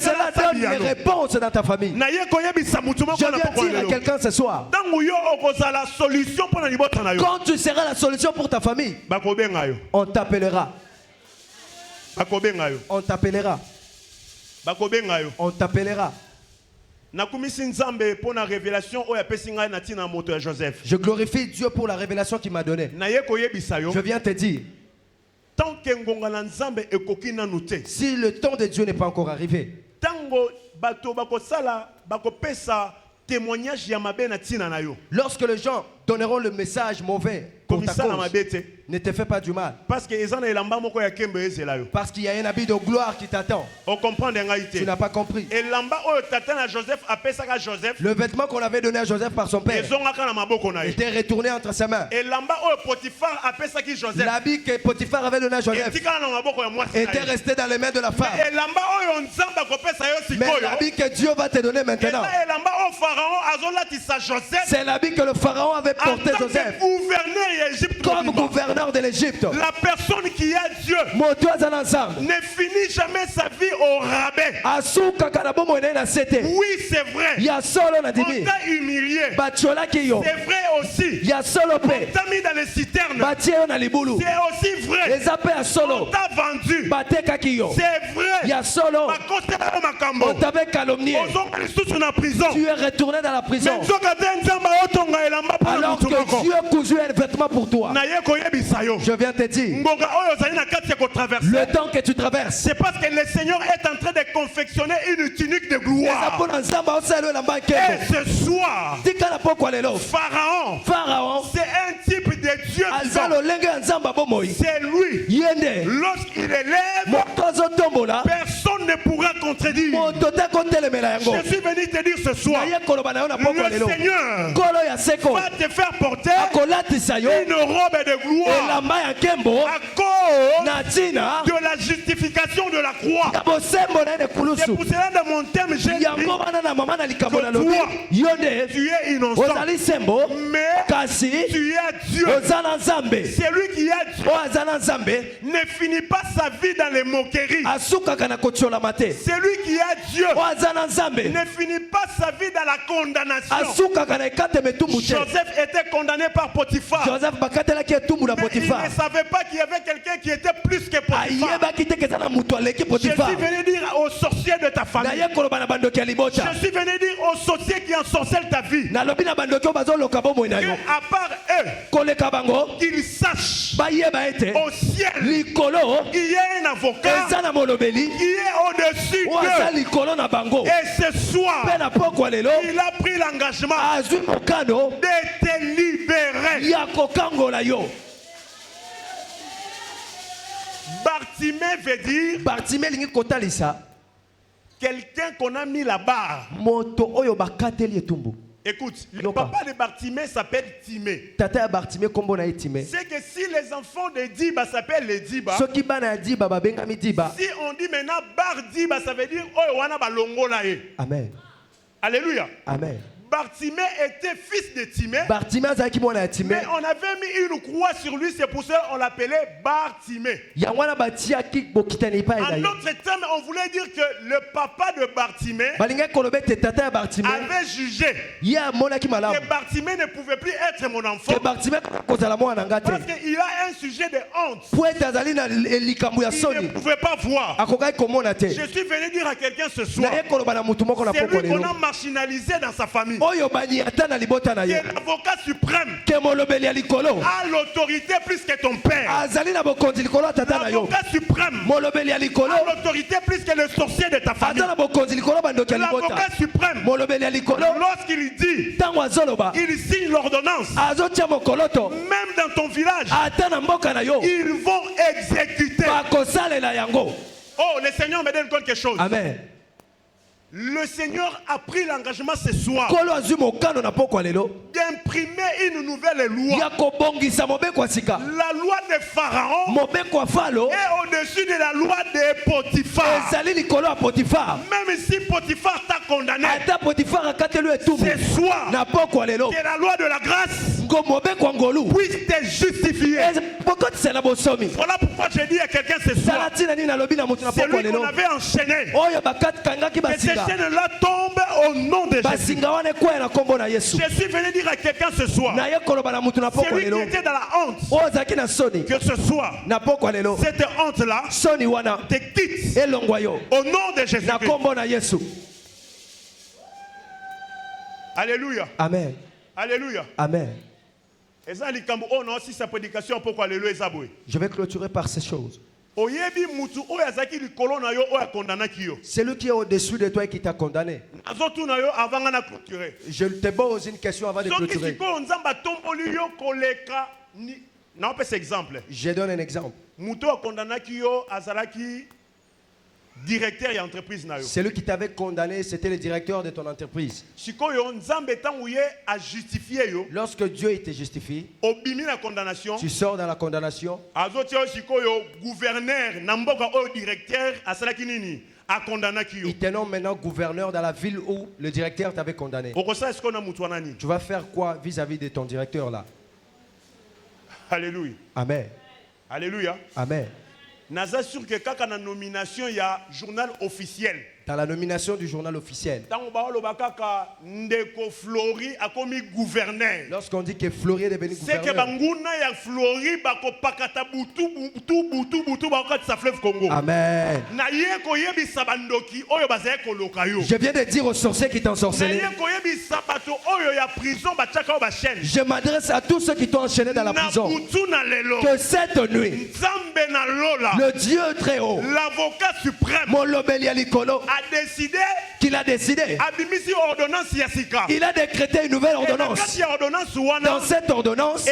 Speaker 2: cela donne les réponses dans ta famille. Je viens dire à quelqu'un ce soir, quand tu seras la solution pour ta famille, on t'appellera. On t'appellera. On t'appellera. Je glorifie Dieu pour la révélation qu'il m'a donnée. Je viens te dire, si le temps de Dieu n'est pas encore arrivé, lorsque les gens donneront le message mauvais pour ta cause, ne te fais pas du mal. Parce qu'il y a un habit de gloire qui t'attend. Tu n'as pas compris. Le vêtement qu'on avait donné à Joseph par son père était retourné entre ses mains. L'habit que Potiphar avait donné à Joseph était resté dans les mains de la femme. Mais l'habit que Dieu va te donner maintenant, c'est l'habit que le pharaon avait porté Joseph comme gouverneur de l'Égypte.
Speaker 1: La personne qui a Dieu ne finit jamais sa vie au rabais. Oui, c'est vrai. On t'a humilié. C'est vrai aussi. On t'a mis dans les citernes. C'est aussi vrai. On t'a vendu. C'est vrai. On
Speaker 2: t'avait calomnié. Tu es retourné dans la prison. Alors que Dieu cousu un vêtement pour toi. Je viens te dire. Le temps que tu traverses.
Speaker 1: C'est parce que le Seigneur est en train de confectionner une tunique de gloire. Et ce soir, Pharaon, c'est un type de Dieu vivant. C'est lui. Lorsqu'il élève, personne ne pourra contredire. Je suis venu te dire ce soir, le Seigneur va te faire porter une robe de gloire à cause de la justification de la croix. C'est pour cela dans mon thème j'ai dit que toi, tu es innocent, mais tu as Dieu. C'est lui qui a Dieu ne finit pas sa vie dans les moqueries. C'est lui qui a Dieu ne finit pas sa vie dans la condamnation. Joseph était condamné par Potiphar. Mais il ne savait pas qu'il y avait quelqu'un qui était plus que Potiphar. Je suis venu dire aux sorciers de ta famille. Je suis venu dire aux sorciers qui ensorcellent ta vie. À part eux, qu'ils sachent au ciel, il y a un avocat qui est au-dessus d'eux. Et ce soir, il a pris l'engagement de te libérer. Bartimée veut dire quelqu'un qu'on a mis là-bas. Écoute, le papa de Bartimée s'appelle Timée. C'est que si les enfants de Diba s'appellent les Diba, si on dit maintenant Bar Diba, ça veut dire Oyowana Balongola.
Speaker 2: Amen.
Speaker 1: Alléluia.
Speaker 2: Amen.
Speaker 1: Bartimée était fils de Timée. Mais on avait mis une croix sur lui, c'est pour ça qu'on l'appelait Bartimée. En d'autres termes, on voulait dire que le papa de Bartimée avait jugé que Bartimée ne pouvait plus être mon enfant parce qu'il a un sujet de honte. Il ne pouvait pas voir. Je suis venu dire à quelqu'un ce soir, c'est lui qu'on a marginalisé dans sa famille. Que l'avocat suprême a l'autorité plus que ton père. L'avocat suprême a l'autorité plus que le sorcier de ta famille. L'avocat suprême, lorsqu'il dit, il signe l'ordonnance. Même dans ton village, ils vont exécuter. Oh, le Seigneur me donne quelque chose.
Speaker 2: Amen.
Speaker 1: Le Seigneur a pris l'engagement ce soir d'imprimer une nouvelle loi. La loi de Pharaon est au-dessus de la loi de Potiphar. Même si Potiphar t'a condamné, ce soir, que la loi de la grâce puisse te justifier. Voilà pourquoi je dis à quelqu'un ce soir, c'est lui qu'on avait enchaîné. Ces chaînes-là tombent au nom de Jésus. Je suis venu dire à quelqu'un ce soir, c'est lui qui était dans la honte, que ce soir, cette honte-là te quitte au nom de Jésus. Alléluia.
Speaker 2: Amen.
Speaker 1: Alléluia.
Speaker 2: Amen.
Speaker 1: Je
Speaker 2: vais clôturer par ces choses. C'est lui qui est au-dessus de toi et qui t'a condamné. Je te pose une question avant de clôturer. Je donne un exemple. C'est lui qui t'avait condamné, c'était le directeur de ton entreprise. Lorsque Dieu te justifie, tu sors dans la condamnation. Il te nomme maintenant gouverneur dans la ville où le directeur t'avait condamné. Tu vas faire quoi vis-à-vis de ton directeur là?
Speaker 1: Alléluia.
Speaker 2: Amen.
Speaker 1: Alléluia.
Speaker 2: Amen.
Speaker 1: Naza sûr que quand la nomination il y a journal officiel.
Speaker 2: Dans la nomination du journal officiel. Lorsqu'on dit que Flori est devenu gouverneur.
Speaker 1: C'est que Banguna ya Flori bako pakata butu.
Speaker 2: Amen. Je viens de dire aux sorciers qui t'ont sorcelé. Je m'adresse à tous ceux qui t'ont enchaîné dans la prison. Que cette nuit, le Dieu très haut,
Speaker 1: l'avocat suprême, a décidé
Speaker 2: qu'il a décidé. Il a décrété une nouvelle ordonnance. Dans cette ordonnance,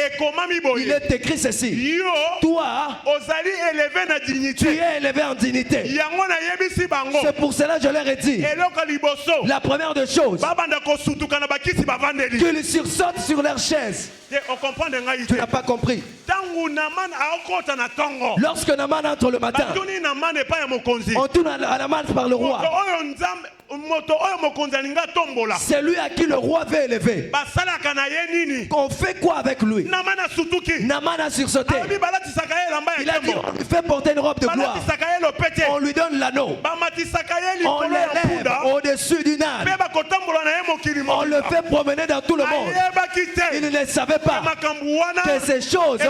Speaker 2: il est écrit ceci. Toi, tu es élevé en dignité. C'est pour cela que je leur ai dit. La première des choses, qu'ils sursautent sur leur chaise. Tu n'as pas compris. Lorsque Naman entre le matin, on tourne à Naman par le roi. C'est lui à qui le roi veut élever. On fait quoi avec lui? Naman a sursauté. Il a dit on lui fait porter une robe de gloire. On lui donne l'anneau. On l'élève au-dessus du âne. On le fait promener dans tout le monde. Il ne savait pas que ces choses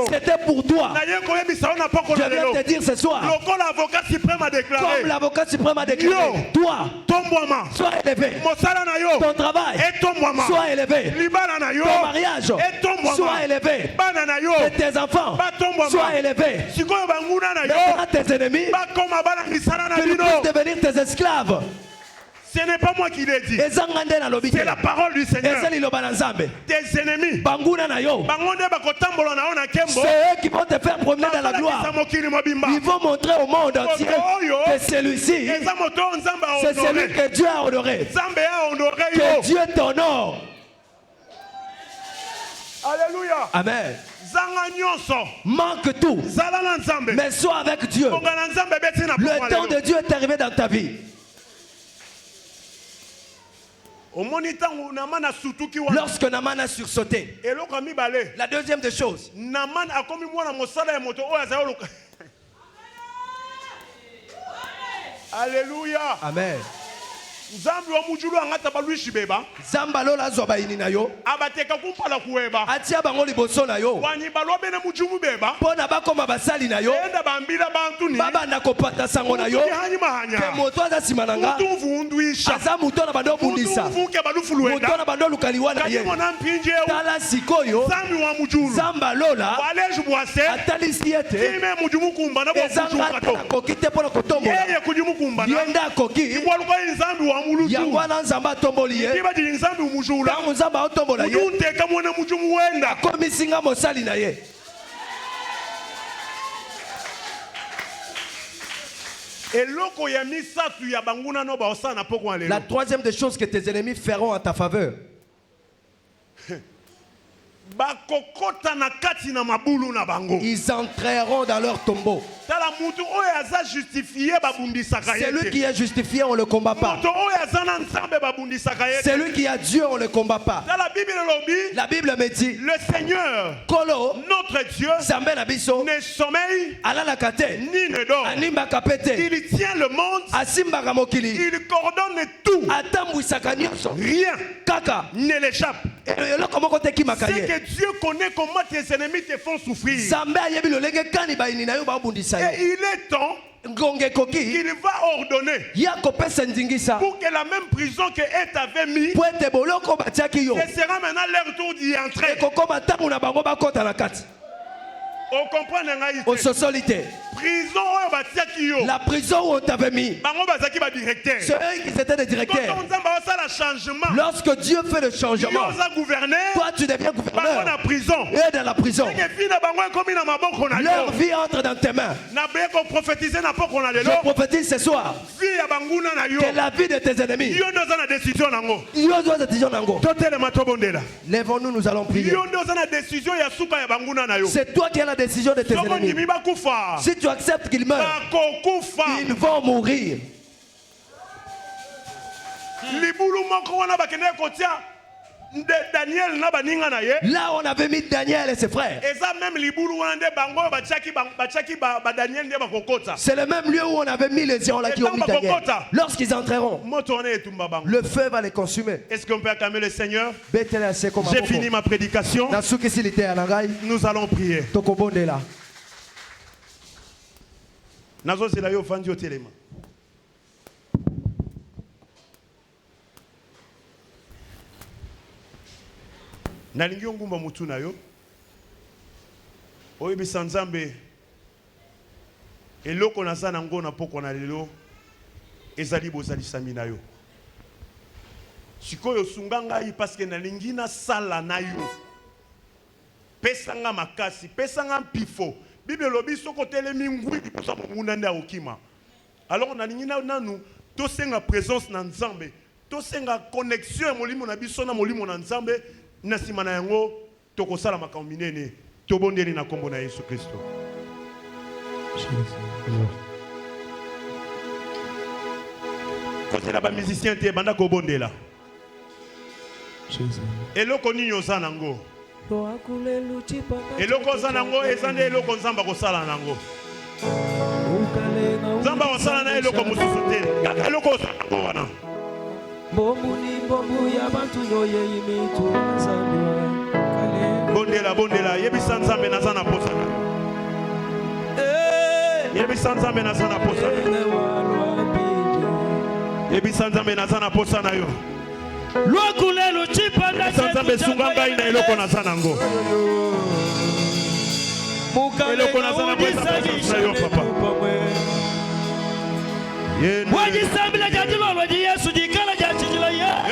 Speaker 2: c'était pour toi. Je viens te dire ce soir, comme l'avocat suprême a déclaré, toi, sois élevé. Ton travail, sois élevé. Ton mariage, sois élevé. Et tes enfants, sois élevés. Maintenant tes ennemis, qu'ils puissent devenir tes esclaves.
Speaker 1: Ce n'est pas moi qui l'ai dit. C'est la parole du Seigneur. Tes ennemis,
Speaker 2: c'est eux qui vont te faire promener dans la gloire. Ils vont montrer au monde entier que celui-ci, c'est celui que Dieu a honoré. Que Dieu t'honore.
Speaker 1: Alléluia.
Speaker 2: Amen. Manque tout, mais sois avec Dieu. Le temps de Dieu est arrivé dans ta vie. Lorsque Naman a sursauté, la deuxième des choses,
Speaker 1: Naman a commis moi dans mon salaire moto. Alléluia.
Speaker 2: Amen.
Speaker 1: Zambalo la zoba inina yo.
Speaker 2: Abateka kumpala kueba. Atia bango liboso na yo.
Speaker 1: Wani balo bene mujumu beba.
Speaker 2: Pona bakoma basali na yo.
Speaker 1: Enda bambila bantu ni.
Speaker 2: Baba nakopata sango na yo. Ke moto aza simananga. Aza muto na bando bundisa. Muto na bando lukaliwa na ye. Tala sikoyo. Zambalo la. Atali siete.
Speaker 1: Time mujumu kumba na
Speaker 2: bokujukato. Kokite pona kotombo.
Speaker 1: Yeye kujumu kumba.
Speaker 2: Yenda koki. Yangwana nzamba tomboli ye. Tangu nzamba otombola ye. Akomisinga mosali na ye. La troisième des choses que tes ennemis feront en ta faveur, ils entreront dans leur tombeau. Celui qui est justifié, on ne le combat pas. Celui qui a Dieu, on ne le combat pas. La Bible me dit,
Speaker 1: le Seigneur, notre Dieu, ne sommeille ni ne dort. Il tient le monde, il coordonne tout. Rien ne l'échappe. C'est que Dieu connaît comment tes ennemis te font souffrir. Et il est temps qu'il va ordonner pour que la même prison que elle t'avait mis, ce sera maintenant leur tour d'y entrer. On comprend
Speaker 2: la prison où on t'avait mis, c'est eux qui étaient des directeurs. Lorsque Dieu fait le changement, toi tu deviens gouverneur. Et dans la prison, leur vie entre dans tes mains. Je prophétise ce soir que la vie de tes ennemis, lèvons-nous, nous allons prier. C'est toi qui as la décision de tes ennemis. Si tu acceptes qu'ils meurent, ils vont mourir. Là on avait mis Daniel et ses frères. C'est le même lieu où on avait mis les géants là qui ont mis Daniel. Lorsqu'ils entreront, le feu va les consumer.
Speaker 1: Est-ce qu'on peut acclamer le Seigneur? J'ai fini ma prédication. Nous allons prier. Nalingi ngumba mutu na yo oyebisa Nzambe eloko naza nango na poko na lelo ezali bozalisami na yo sikoyo sunga ngai parce que nalingi na sala na yo pesanga makasi pesanga mpifo Bible lobi soko telemi ngui posa muna nda okima alors nalingi na nanu to senga présence na Nzambe to senga connexion molimo na biso na molimo na Nzambe nasima na yango tokosala makambo minene tobondeli na kombo na Yesu Kristo. Kote la ba musicien te banda ko bondela. Eloko nini oza nango? Eloko oza nango ezande eloko Nzamba kosala nango. Nzamba kosala na eloko mususu te. Kaka eloko oza nango wana. Bondela yebisa Nzambe nazana posa yebisa Nzambe nazana posa yebisa Nzambe nazana posa na yo lokulelo chipanda Nzambe sunga ngai na eloko nazana ngo eloko nazana posa na yo papa
Speaker 2: Waji sabila jajilo waji Yesu jikala jachijila ya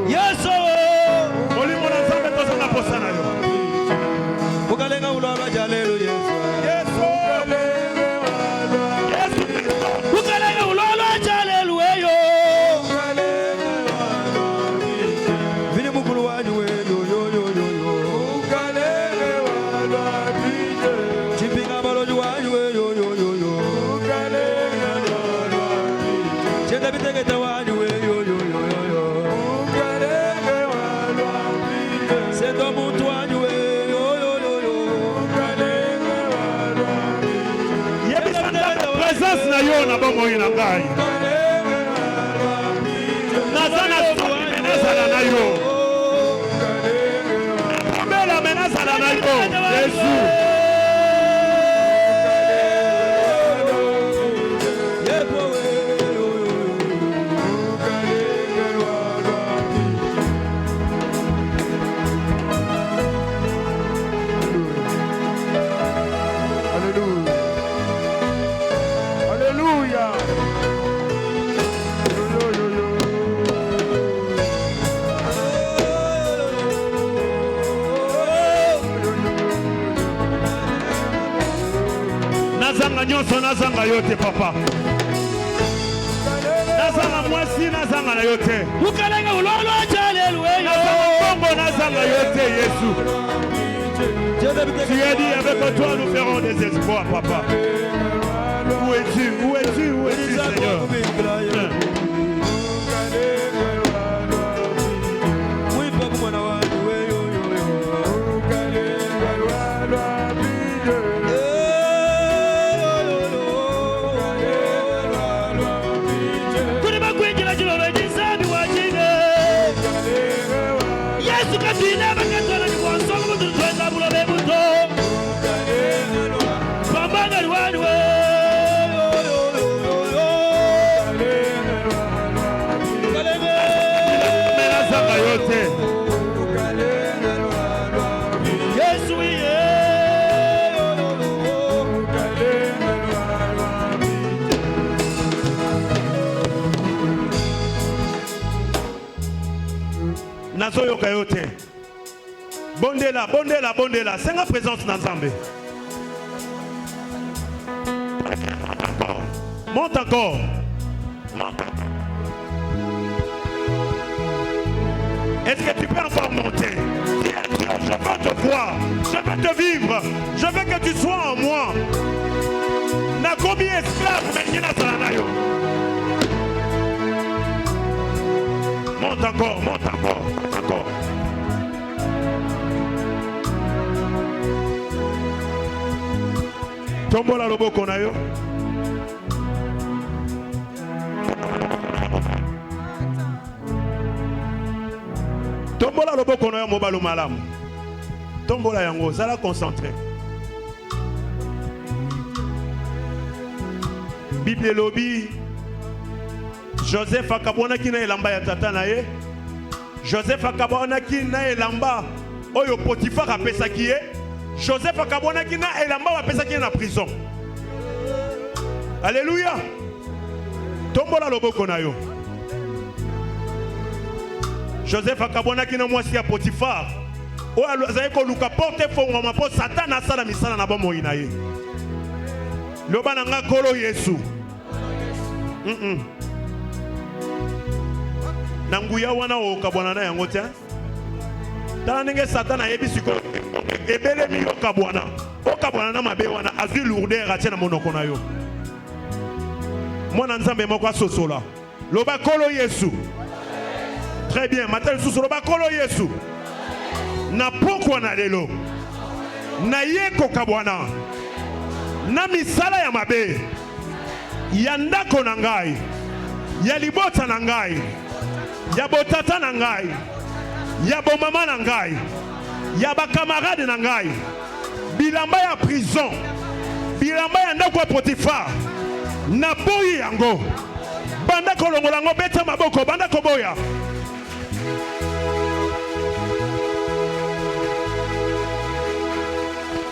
Speaker 2: Yesu
Speaker 1: Molimo na Nzambe tozana posa na yo
Speaker 2: Mukalenga ulala jalelo Yesu Mukalenga ulala jalelo yo Vini mukulu wanyu we
Speaker 1: na bongo ina ngai nazana menazala na yo mela menazala na yo Yesu nyonso nazanga yote papa nazanga mwasi nazanga na yote
Speaker 2: ukalenga ulolo haleluya
Speaker 1: nazanga bongo nazanga yote Yesu tu as dit avec toi nous ferons des espoirs papa où es-tu Seigneur nazoyoka yote bondela senga présence na Nzambe monte encore est-ce que tu peux encore monter? Je veux te voir, je veux te vivre, je veux que tu sois en moi. Na kobi esclave mais nina salanayo monte encore, monte encore, encore. Tombola loboko na yo. Tombola loboko na yo mobalo malamu. Tombola yango, zala concentré. Bible lobi Joseph akabona ki na elamba ya tata na ye. Joseph akabona ki na elamba oyo Potifar apesaki ye. Joseph akabona ki na elamba apesaki na prison. Alléluia. Tombola loboko na yo. Joseph akabona ki na mwasi ya Potifar. O azali ko luka porte fongo mapo Satan asala misala na bomo ina ye. Loba na nga kolo Yesu. Na nguya wana okabwana na yango te. Tala ndenge Satan ayebi siko ebele mi okabwana. Okabwana na mabe wana azwi lourdeur atie na monoko na yo. Mwana nzambe moko asosola. Loba kolo Yesu. Très bien, matin sous loba kolo Yesu. Na pokwa na lelo. Na yeko kabwana. Na misala ya mabe. Ya ndako na ngai. Ya libota na ngai. Ya botata na ngai. Ya bomama na ngai. Ya bakamarade na ngai. Bilamba ya prison. Bilamba ya ndako ya Potifar. Na boyi yango. Banda kolongola ngo beta maboko. Banda koboya.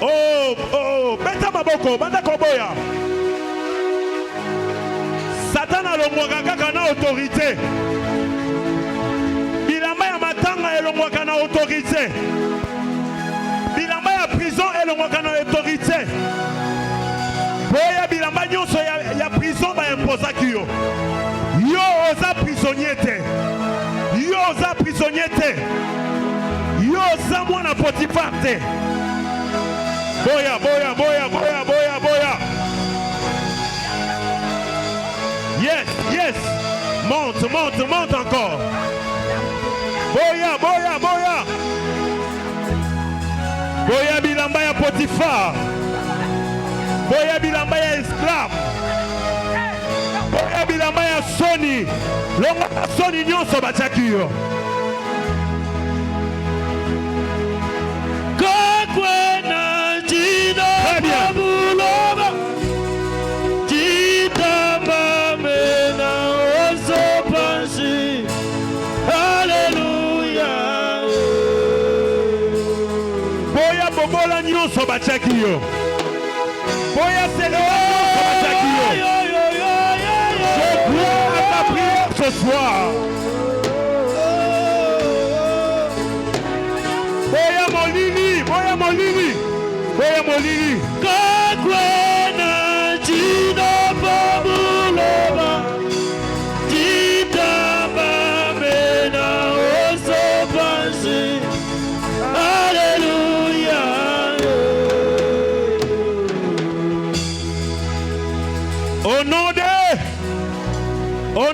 Speaker 1: Oh, beta maboko. Banda koboya. Satan alongwaka kaka na autorité. Bilamba ya matanga elongwaka na autorité. Bilamba ya prison elongwaka na autorité. Boya bilamba nyonso ya prison ba impozaki yo. Yo oza prisonnier te. Yo oza prisonnier te. Yo oza mwana Potifar te. Boya, boya, boya, boya, boya, boya. Yes, yes. Monte, monte, monte encore. Boya, boya, boya. Boya bilamba ya Potifar. Boya bilamba ya esclave. Boya bilamba ya Soni. Longa Soni nyonso batiaki yo.
Speaker 2: Kakwena jina babuloba. Jitamba mena oso pansi. Hallelujah.
Speaker 1: Boya bobola nyonso batiaki yo. Boya célébrer nyonso batiaki yo. Je crois à ta prière ce soir. Boya molini, boya molini, boya molini.
Speaker 2: Kakwena jina babuloba. Jitamba mena oso pansi. Hallelujah.
Speaker 1: Au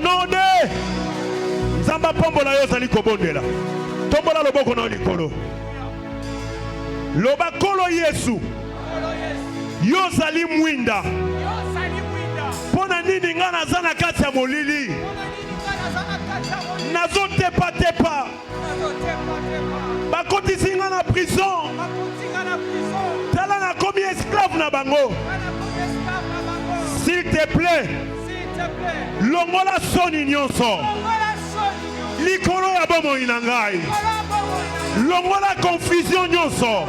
Speaker 1: nom de Nzamba pombola yo zali kobondela. Tombola loboko na likolo. Loba kolo Yesu. Yo zali mwinda. Pona nini nga naza na kati ya molili. Nazo tepa tepa. Bakotisi nga na prison. Tala na komi esclave na bango. S'il te plaît. Longola Soni nyonso. Likolo ya bomo inangai. Longola confusion nyonso.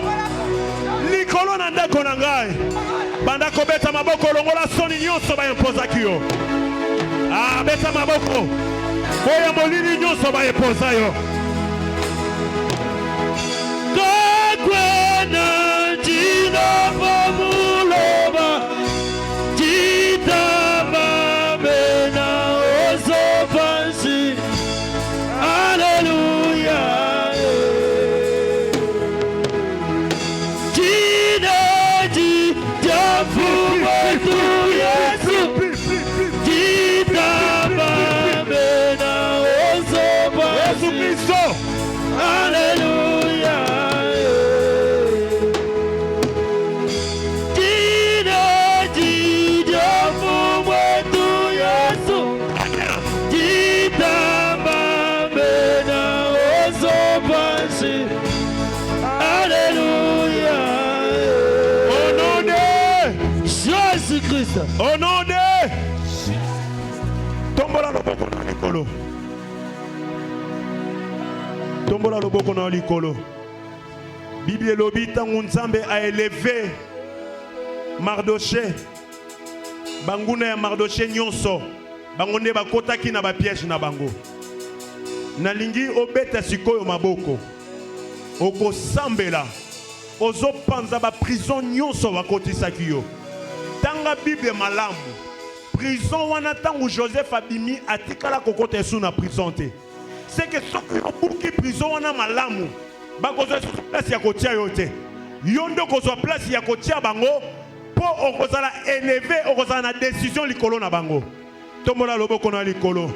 Speaker 1: Likolo na ndako na ngai. Banda ko beta maboko longola Soni nyonso ba impozaki yo. Ah, beta maboko. Boya molini nyonso ba impoza yo.
Speaker 2: Kakwena jina babuloba. Jitamba mena oso pansi. Hallelujah. Jinaji jafuwa tu Yesu. Jitamba mena oso pansi. Jésus. Alléluia.
Speaker 1: Au nom de
Speaker 2: Jésus-Christ.
Speaker 1: Au nom de Tombola loboko na likolo. Tombola loboko na likolo. Bible lobi tangu Nzambe a élevé Mardoché. Banguna ya Mardoché nyonso. Bangonde bakotaki na ba piège na bango. Nalingi obeta sikoyo maboko. Oko sambela. Ozo panza ba prison nyonso bakotisaki yo. Tanga Bible malamu. Prison wana tangu Joseph abimi atikala kokota sous na prison te. C'est que soki prison wana malamu. Bakozo place ya kotia yo te. Yondo kozwa place ya kotia bango po okozala élevé okozala na décision likolo na bango. Tombola loboko na likolo.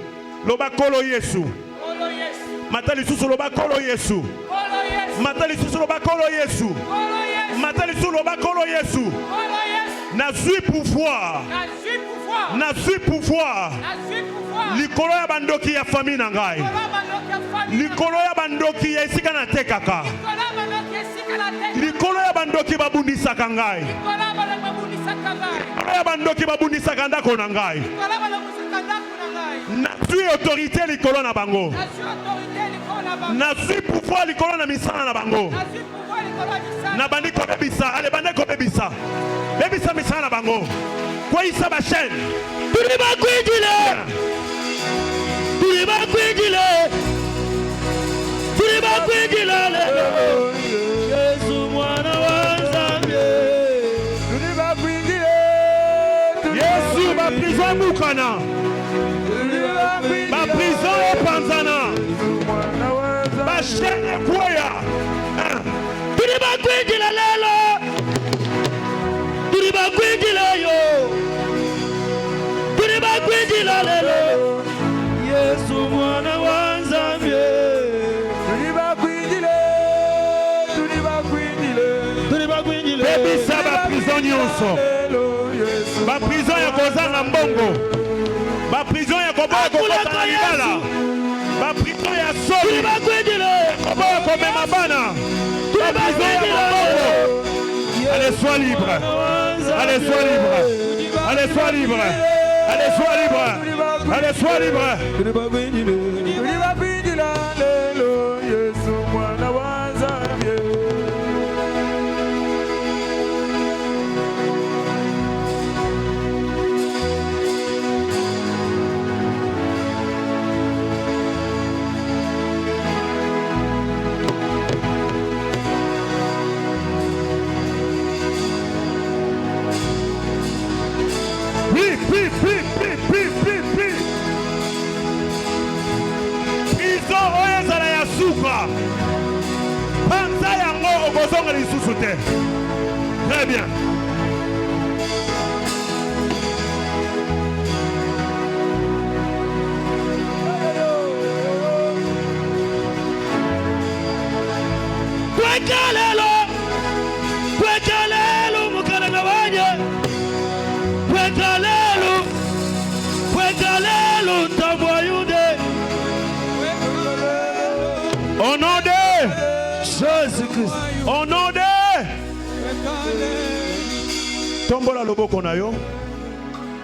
Speaker 1: Loba kolo Yesu. Matali susu loba kolo Yesu. Matali susu loba kolo Yesu. Matali susu loba kolo Yesu. Nazui pouvoir. Nazui pouvoir. Likolo ya bandoki ya famille na ngai. Likolo ya bandoki ya esika na tekaka. Likolo ya bandoki babundisaka ngai. Likolo ya bandoki babundisaka ndako na ngai. Nazui autorité likolo na bango. Nazui pouvoir likolo na misala na bango. Na bandi ko bebisa, ale bande ko bebisa. Bebisa misala na bango. Kwa isa ba chaîne. Tuliba kwigile. Tuliba kwigile. Tuliba kwigile lelo. Yesu mwana wa Nzambe. Tuliba kwigile. Yesu ba prison mukana. Ba prison e panzana. Ba chaîne kwaya. Tuliba kwigile lelo. Tuliba kwigile yo. Tuliba kwigile lelo. Yesu mwana wa Nzambe. Tuliba kwigile. Tuliba kwigile. Tuliba kwigile. Bebisa ba prison nyonso. Ba prison ya kozanga mbongo. Ba prison ya koboko kota libala. Ba prison ya soli. Tuliba kwigile. Koboko mema bana. Ba prison ya mbongo. Allez, sois libre. Allez, sois libre. Allez, sois libre. Allez, sois libre. Allez, sois libre. Très bien. Au nom de Jésus-Christ. Au nom de Tombola loboko na yo.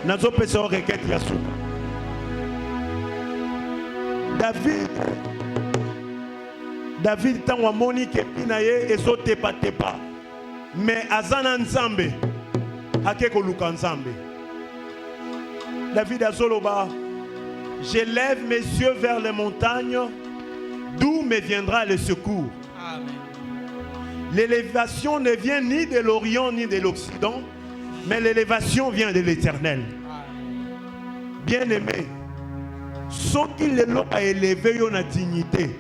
Speaker 1: Nazo pesa requête ya suka. David tangwa moni ke pinaye ezo tepa tepa. Mais azana Nzambe akeko luka Nzambe. David azoloba, je lève mes yeux vers les montagnes, d'où me viendra le secours. Amen. L'élévation ne vient ni de l'Orient ni de l'Occident, mais l'élévation vient de l'Éternel. Bien-aimé, ce qu'il a élevé yo na dignité,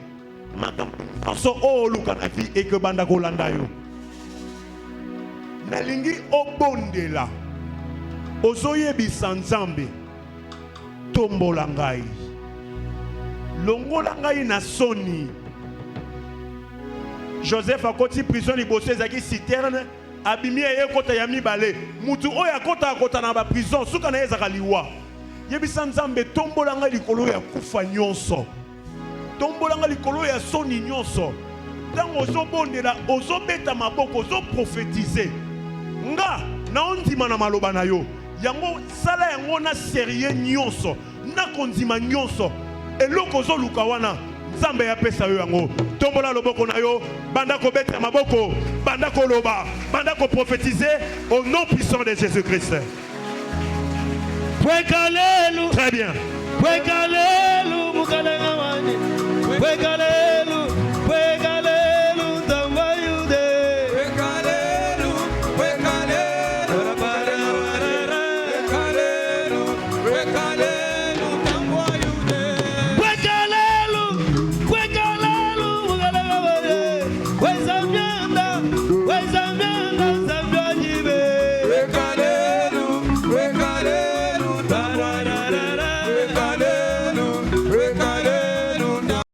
Speaker 1: so o luka na vie et que banda kolanda yo. Nalingi obondela, ozoyebisa Nzambe, tombola ngai, longola ngai na soni. Joseph a koti prison liboso ezaki citerne abimi ekota ya mibale mutu oyo akota na ba prison suka na ezaka liwa yebisa Nzambe tombola ngai likolo ya kufa nyonso tombola ngai likolo ya soni nyonso Tango ozobondela, ozobeta maboko, ozoprophétiser. Nga na ondima na maloba na yo. Yango sala yango na sérieux nyonso, na kondima nyonso. Eloko ozoluka wana, Nzambe ya pesa yo yango. Tombola loboko na yo, banda ko beta maboko, banda ko loba, banda ko prophétiser au nom puissant de Jésus-Christ. Très bien.